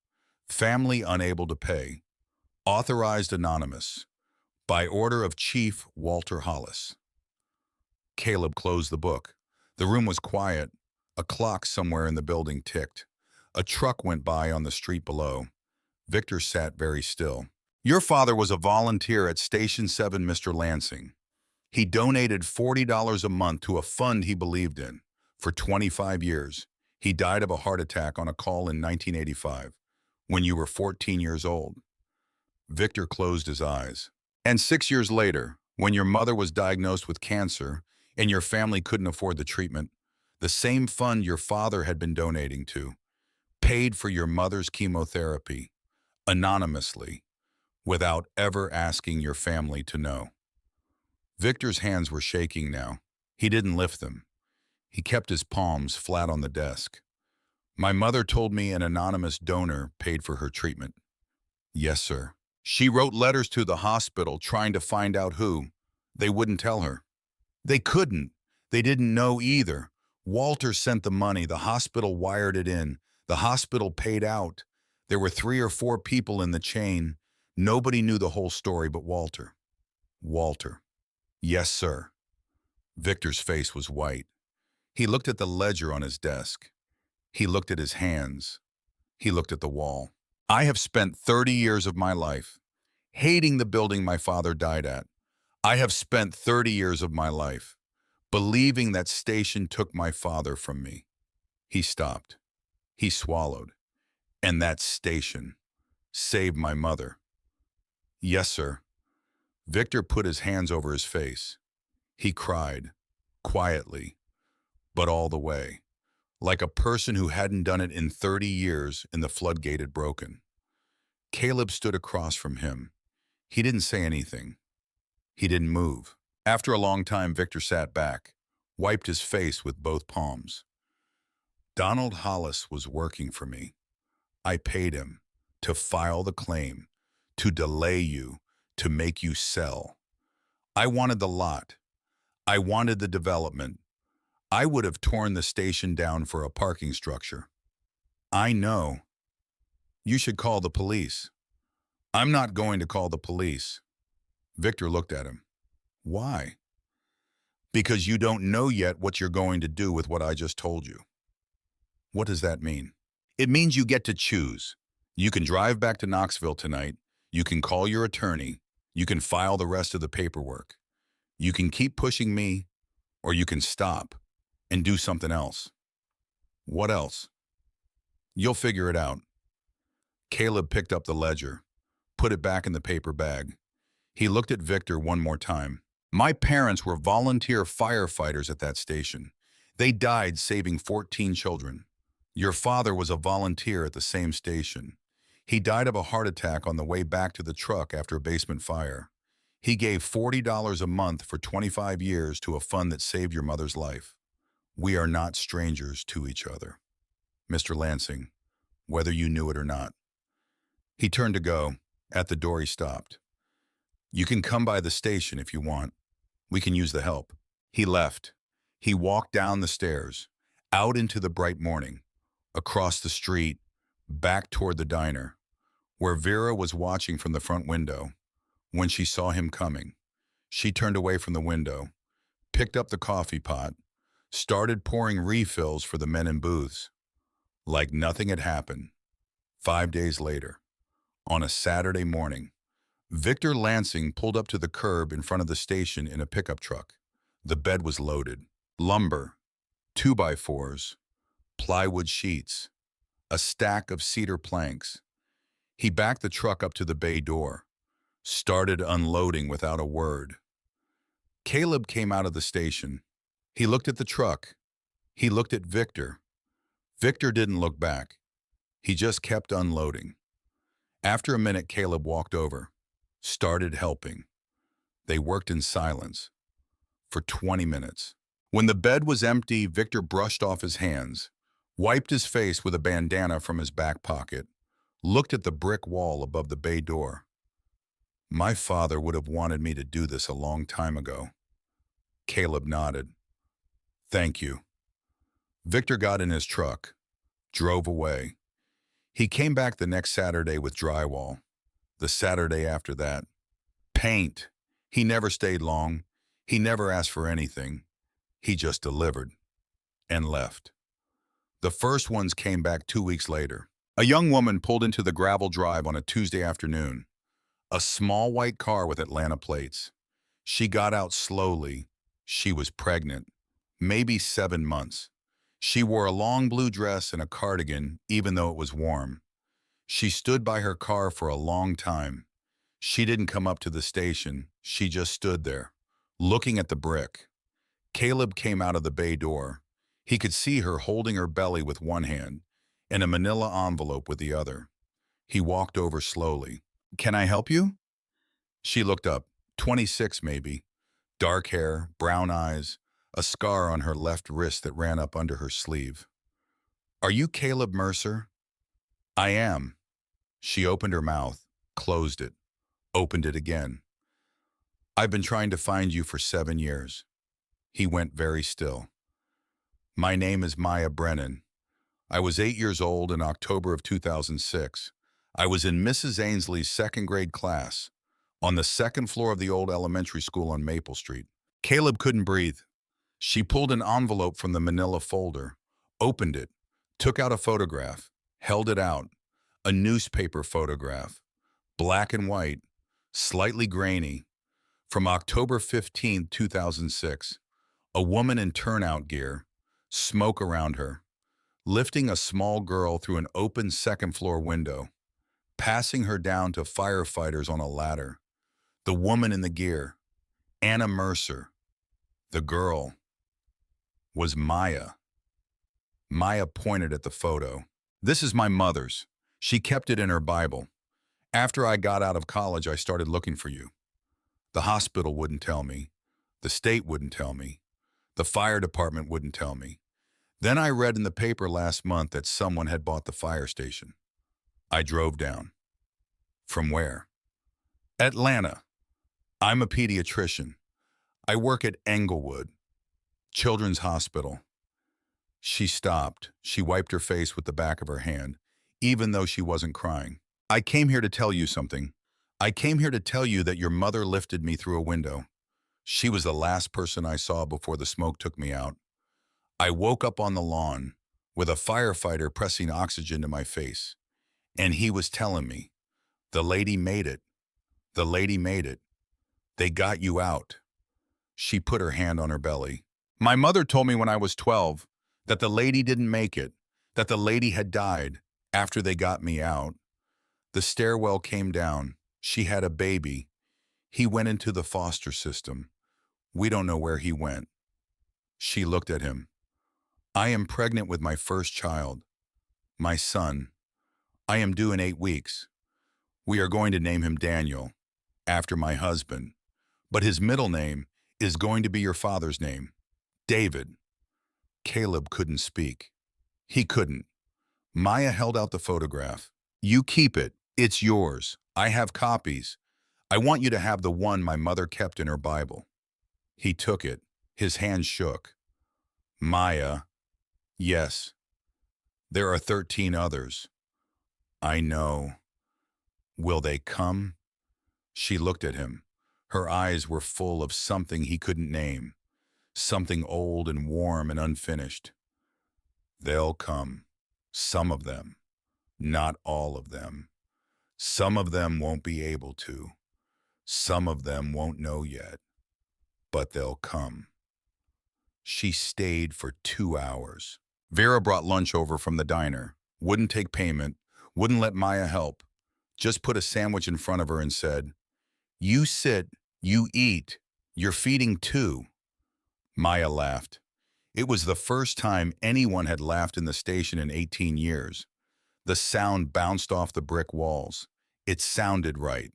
Family unable to pay. Authorized anonymous. By order of Chief Walter Hollis. Caleb closed the book. The room was quiet. A clock somewhere in the building ticked. A truck went by on the street below. Victor sat very still. Your father was a volunteer at Station 7, Mr. Lansing. He donated $40 a month to a fund he believed in. For 25 years, he died of a heart attack on a call in 1985, when you were 14 years old. Victor closed his eyes. And 6 years later, when your mother was diagnosed with cancer and your family couldn't afford the treatment, the same fund your father had been donating to paid for your mother's chemotherapy, anonymously, without ever asking your family to know. Victor's hands were shaking now. He didn't lift them. He kept his palms flat on the desk. My mother told me an anonymous donor paid for her treatment. Yes, sir. She wrote letters to the hospital trying to find out who. They wouldn't tell her. They couldn't. They didn't know either. Walter sent the money. The hospital wired it in. The hospital paid out. There were 3 or 4 people in the chain. Nobody knew the whole story but Walter. Walter. Yes, sir. Victor's face was white. He looked at the ledger on his desk. He looked at his hands. He looked at the wall. I have spent 30 years of my life hating the building my father died at. I have spent 30 years of my life believing that station took my father from me. He stopped. He swallowed. And that station saved my mother. Yes, sir. Victor put his hands over his face. He cried, quietly, but all the way, like a person who hadn't done it in 30 years and the floodgate had broken. Caleb stood across from him. He didn't say anything. He didn't move. After a long time, Victor sat back, wiped his face with both palms. Donald Hollis was working for me. I paid him to file the claim, to delay you, to make you sell. I wanted the lot. I wanted the development. I would have torn the station down for a parking structure. I know. You should call the police. I'm not going to call the police. Victor looked at him. Why? Because you don't know yet what you're going to do with what I just told you. What does that mean? It means you get to choose. You can drive back to Knoxville tonight. You can call your attorney. You can file the rest of the paperwork. You can keep pushing me, or you can stop and do something else. What else? You'll figure it out. Caleb picked up the ledger, put it back in the paper bag. He looked at Victor one more time. My parents were volunteer firefighters at that station. They died saving 14 children. Your father was a volunteer at the same station. He died of a heart attack on the way back to the truck after a basement fire. He gave $40 a month for 25 years to a fund that saved your mother's life. We are not strangers to each other, Mr. Lansing, whether you knew it or not. He turned to go. At the door he stopped. You can come by the station if you want. We can use the help. He left. He walked down the stairs, out into the bright morning, across the street, back toward the diner, where Vera was watching from the front window. When she saw him coming, she turned away from the window, picked up the coffee pot, started pouring refills for the men in booths. Like nothing had happened. 5 days later, on a Saturday morning, Victor Lansing pulled up to the curb in front of the station in a pickup truck. The bed was loaded. Lumber, 2x4s, plywood sheets, a stack of cedar planks. He backed the truck up to the bay door, started unloading without a word. Caleb came out of the station. He looked at the truck. He looked at Victor. Victor didn't look back. He just kept unloading. After a minute, Caleb walked over, started helping. They worked in silence for 20 minutes. When the bed was empty, Victor brushed off his hands, wiped his face with a bandana from his back pocket, looked at the brick wall above the bay door. My father would have wanted me to do this a long time ago. Caleb nodded. Thank you. Victor got in his truck, drove away. He came back the next Saturday with drywall. The Saturday after that, paint. He never stayed long. He never asked for anything. He just delivered and left. The first ones came back 2 weeks later. A young woman pulled into the gravel drive on a Tuesday afternoon. A small white car with Atlanta plates. She got out slowly. She was pregnant, maybe 7 months. She wore a long blue dress and a cardigan, even though it was warm. She stood by her car for a long time. She didn't come up to the station. She just stood there, looking at the brick. Caleb came out of the bay door. He could see her holding her belly with one hand and a manila envelope with the other. He walked over slowly. Can I help you? She looked up, 26 maybe. Dark hair, brown eyes, a scar on her left wrist that ran up under her sleeve. Are you Caleb Mercer? I am. She opened her mouth, closed it, opened it again. I've been trying to find you for 7 years. He went very still. My name is Maya Brennan. I was 8 years old in October of 2006. I was in Mrs. Ainsley's second grade class on the second floor of the old elementary school on Maple Street. Caleb couldn't breathe. She pulled an envelope from the manila folder, opened it, took out a photograph, held it out. A newspaper photograph, black and white, slightly grainy, from October 15, 2006. A woman in turnout gear, smoke around her, lifting a small girl through an open second-floor window, passing her down to firefighters on a ladder. The woman in the gear, Anna Mercer. The girl was Maya. Maya pointed at the photo. This is my mother's. She kept it in her Bible. After I got out of college, I started looking for you. The hospital wouldn't tell me. The state wouldn't tell me. The fire department wouldn't tell me. Then I read in the paper last month that someone had bought the fire station. I drove down. From where? Atlanta. I'm a pediatrician. I work at Englewood Children's Hospital. She stopped. She wiped her face with the back of her hand, even though she wasn't crying. I came here to tell you something. I came here to tell you that your mother lifted me through a window. She was the last person I saw before the smoke took me out. I woke up on the lawn with a firefighter pressing oxygen to my face, and he was telling me, the lady made it. The lady made it. They got you out. She put her hand on her belly. My mother told me when I was 12 that the lady didn't make it, that the lady had died after they got me out. The stairwell came down. She had a baby. He went into the foster system. We don't know where he went. She looked at him. I am pregnant with my first child, my son. I am due in 8 weeks. We are going to name him Daniel, after my husband. But his middle name is going to be your father's name, David. Caleb couldn't speak. He couldn't. Maya held out the photograph. You keep it. It's yours. I have copies. I want you to have the one my mother kept in her Bible. He took it. His hand shook. Maya. Yes. There are 13 others. I know. Will they come? She looked at him. Her eyes were full of something he couldn't name, something old and warm and unfinished. They'll come. Some of them. Not all of them. Some of them won't be able to. Some of them won't know yet. But they'll come. She stayed for 2 hours. Vera brought lunch over from the diner. wouldn't take payment, wouldn't let Maya help, just put a sandwich in front of her and said, "You sit, you eat, you're feeding too." Maya laughed. It was the first time anyone had laughed in the station in 18 years. The sound bounced off the brick walls. It sounded right.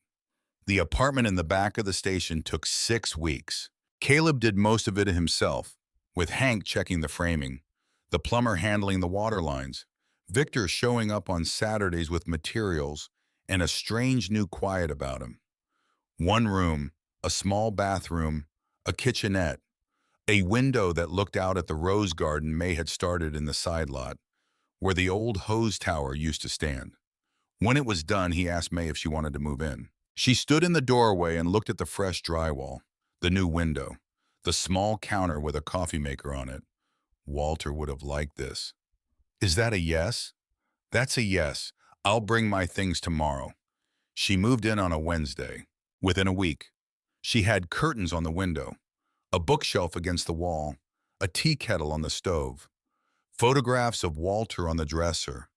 The apartment in the back of the station took 6 weeks. Caleb did most of it himself, with Hank checking the framing, the plumber handling the water lines, Victor showing up on Saturdays with materials, and a strange new quiet about him. One room, a small bathroom, a kitchenette, a window that looked out at the rose garden May had started in the side lot, where the old hose tower used to stand. When it was done, he asked May if she wanted to move in. She stood in the doorway and looked at the fresh drywall, the new window, the small counter with a coffee maker on it. Walter would have liked this. Is that a yes? That's a yes. I'll bring my things tomorrow. She moved in on a Wednesday. Within a week, she had curtains on the window, a bookshelf against the wall, a tea kettle on the stove, photographs of Walter on the dresser,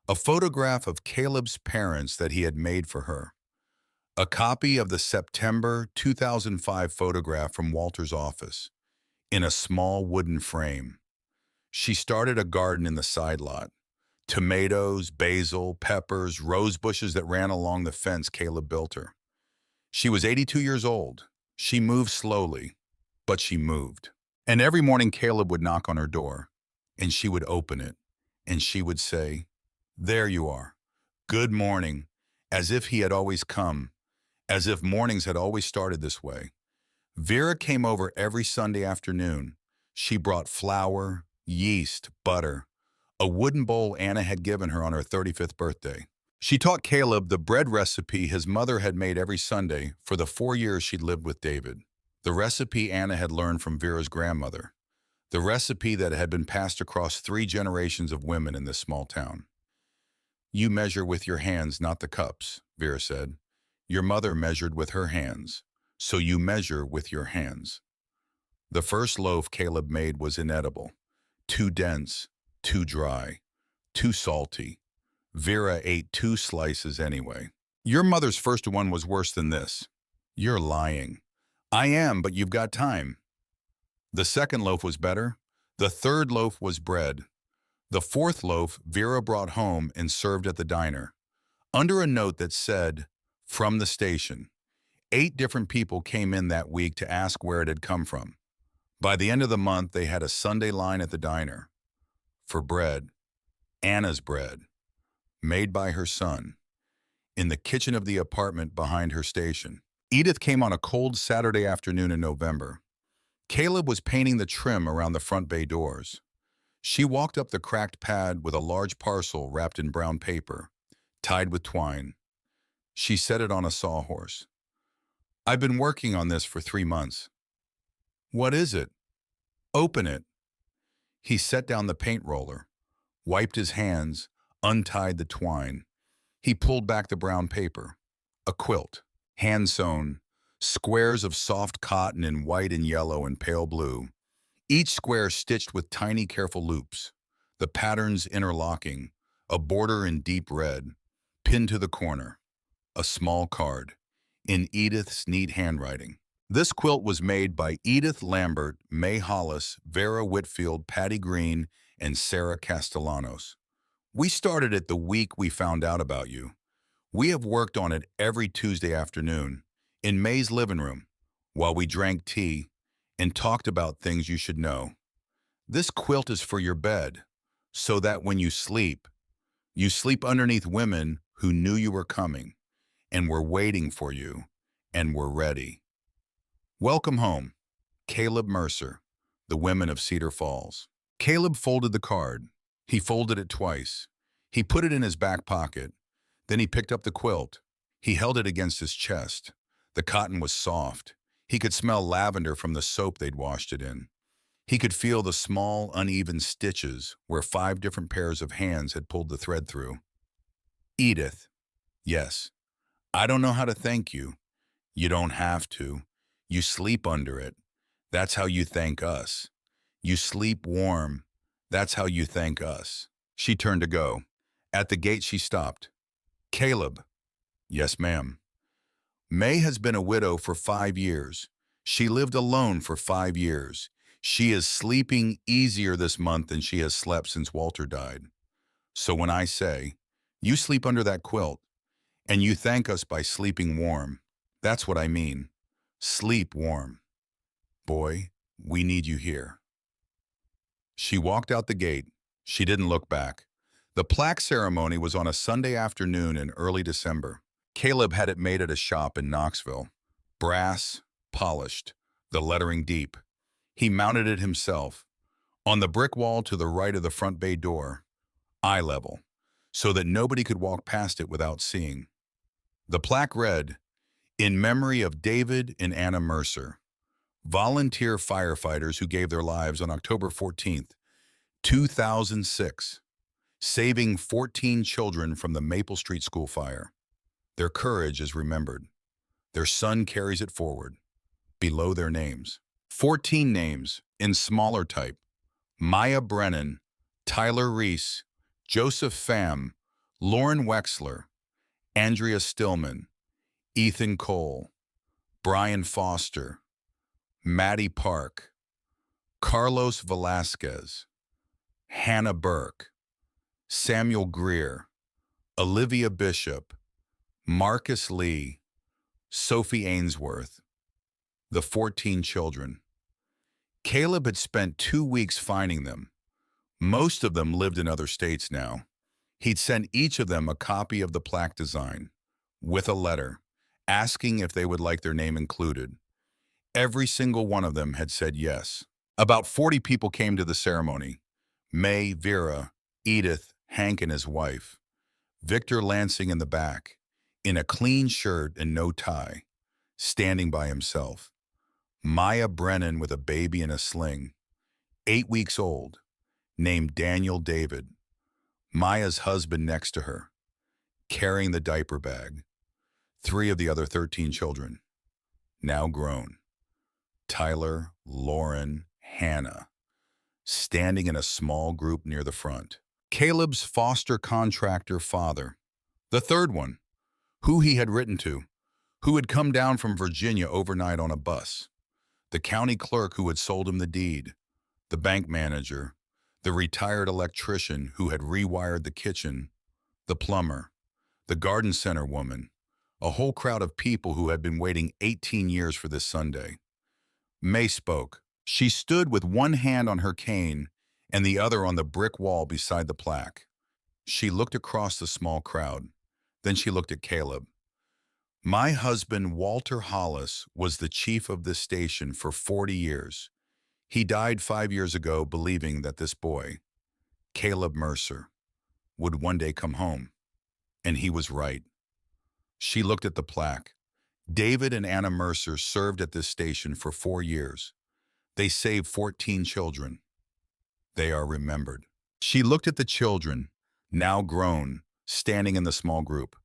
a photograph of Caleb's parents that he had made for her, a copy of the September 2005 photograph from Walter's office, in a small wooden frame. She started a garden in the side lot. Tomatoes, basil, peppers, rose bushes that ran along the fence Caleb built her. She was 82 years old. She moved slowly, but she moved. And every morning Caleb would knock on her door, and she would open it, and she would say, "There you are. Good morning," as if he had always come, as if mornings had always started this way. Vera came over every Sunday afternoon. She brought flour, yeast, butter, a wooden bowl Anna had given her on her 35th birthday. She taught Caleb the bread recipe his mother had made every Sunday for the 4 years she'd lived with David. The recipe Anna had learned from Vera's grandmother. The recipe that had been passed across 3 generations of women in this small town. "You measure with your hands, not the cups," Vera said. "Your mother measured with her hands, so you measure with your hands." The first loaf Caleb made was inedible. Too dense, too dry, too salty. Vera ate 2 slices anyway. "Your mother's first one was worse than this." "You're lying." "I am, but you've got time." The second loaf was better. The third loaf was bread. The fourth loaf Vera brought home and served at the diner, under a note that said, "From the station." 8 different people came in that week to ask where it had come from. By the end of the month, they had a Sunday line at the diner. For bread. Anna's bread. Made by her son. In the kitchen of the apartment behind her station. Edith came on a cold Saturday afternoon in November. Caleb was painting the trim around the front bay doors. She walked up the cracked pad with a large parcel wrapped in brown paper, tied with twine. She set it on a sawhorse. "I've been working on this for 3 months." "What is it?" "Open it." He set down the paint roller, wiped his hands, untied the twine. He pulled back the brown paper. A quilt, hand-sewn, squares of soft cotton in white and yellow and pale blue, each square stitched with tiny, careful loops, the patterns interlocking, a border in deep red, pinned to the corner, a small card, in Edith's neat handwriting. This quilt was made by Edith Lambert, May Hollis, Vera Whitfield, Patty Green, and Sarah Castellanos. "We started it the week we found out about you. We have worked on it every Tuesday afternoon, in May's living room, while we drank tea and talked about things you should know. This quilt is for your bed, so that when you sleep underneath women who knew you were coming, and were waiting for you, and were ready. Welcome home, Caleb Mercer, the women of Cedar Falls." Caleb folded the card. He folded it twice. He put it in his back pocket. Then he picked up the quilt. He held it against his chest. The cotton was soft. He could smell lavender from the soap they'd washed it in. He could feel the small, uneven stitches where 5 different pairs of hands had pulled the thread through. "Edith." "Yes." "I don't know how to thank you." "You don't have to. You sleep under it. That's how you thank us. You sleep warm. That's how you thank us." She turned to go. At the gate, she stopped. Caleb. Yes, ma'am. May has been a widow for 5 years. She lived alone for 5 years. She is sleeping easier this month than she has slept since Walter died. So when I say, you sleep under that quilt, and you thank us by sleeping warm, that's what I mean. Sleep warm. Boy, we need you here. She walked out the gate. She didn't look back. The plaque ceremony was on a Sunday afternoon in early December. Caleb had it made at a shop in Knoxville. Brass, polished, the lettering deep. He mounted it himself. On the brick wall to the right of the front bay door, eye level, so that nobody could walk past it without seeing. The plaque read, "In memory of David and Anna Mercer, volunteer firefighters who gave their lives on October 14th, 2006, saving 14 children from the Maple Street school fire. Their courage is remembered. Their son carries it forward." Below their names. 14 names in smaller type. Maya Brennan, Tyler Reese, Joseph Pham, Lauren Wexler, Andrea Stillman, Ethan Cole, Brian Foster, Maddie Park, Carlos Velasquez, Hannah Burke, Samuel Greer, Olivia Bishop, Marcus Lee, Sophie Ainsworth, the 14 children. Caleb had spent 2 weeks finding them. Most of them lived in other states now. He'd sent each of them a copy of the plaque design, with a letter, asking if they would like their name included. Every single one of them had said yes. About 40 people came to the ceremony. May, Vera, Edith, Hank and his wife. Victor Lansing in the back, in a clean shirt and no tie, standing by himself. Maya Brennan with a baby in a sling, 8 weeks old, named Daniel David. Maya's husband next to her, carrying the diaper bag. 3 of the other 13 children, now grown. Tyler, Lauren, Hannah, standing in a small group near the front. Caleb's foster contractor father, the third one, who he had written to, who had come down from Virginia overnight on a bus. The county clerk who had sold him the deed, the bank manager, the retired electrician who had rewired the kitchen, the plumber, the garden center woman, a whole crowd of people who had been waiting 18 years for this Sunday. May spoke. She stood with one hand on her cane and the other on the brick wall beside the plaque. She looked across the small crowd. Then she looked at Caleb. "My husband, Walter Hollis, was the chief of this station for 40 years. He died 5 years ago believing that this boy, Caleb Mercer, would one day come home. And he was right." She looked at the plaque. David and Anna Mercer served at this station for 4 years. They saved 14 children. They are remembered. She looked at the children, now grown, standing in the small group.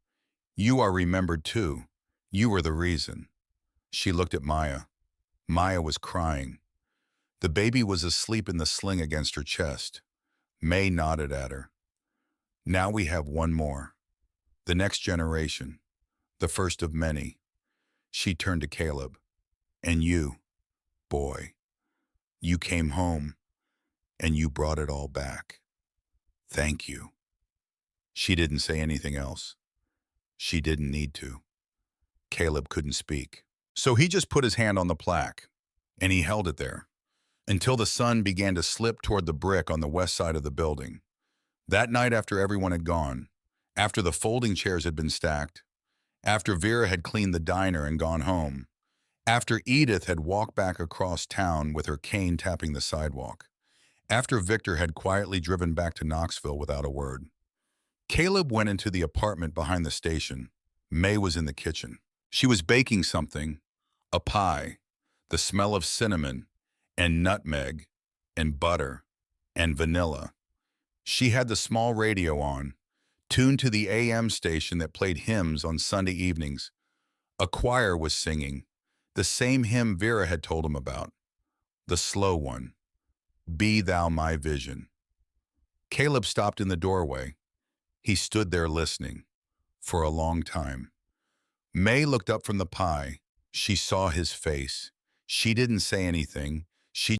"You are remembered too. You were the reason." She looked at Maya. Maya was crying. The baby was asleep in the sling against her chest. May nodded at her. "Now we have one more. The next generation. The first of many." She turned to Caleb. "And you, boy, you came home, and you brought it all back. Thank you." She didn't say anything else. She didn't need to. Caleb couldn't speak. So he just put his hand on the plaque, and he held it there, until the sun began to slip toward the brick on the west side of the building. That night, after everyone had gone, after the folding chairs had been stacked, after Vera had cleaned the diner and gone home, after Edith had walked back across town with her cane tapping the sidewalk, after Victor had quietly driven back to Knoxville without a word, Caleb went into the apartment behind the station. May was in the kitchen. She was baking something, a pie, the smell of cinnamon and nutmeg and butter and vanilla. She had the small radio on, tuned to the AM station that played hymns on Sunday evenings. A choir was singing, the same hymn Vera had told him about, the slow one, "Be Thou My Vision." Caleb stopped in the doorway. He stood there listening for a long time. May looked up from the pie. She saw his face. She didn't say anything. She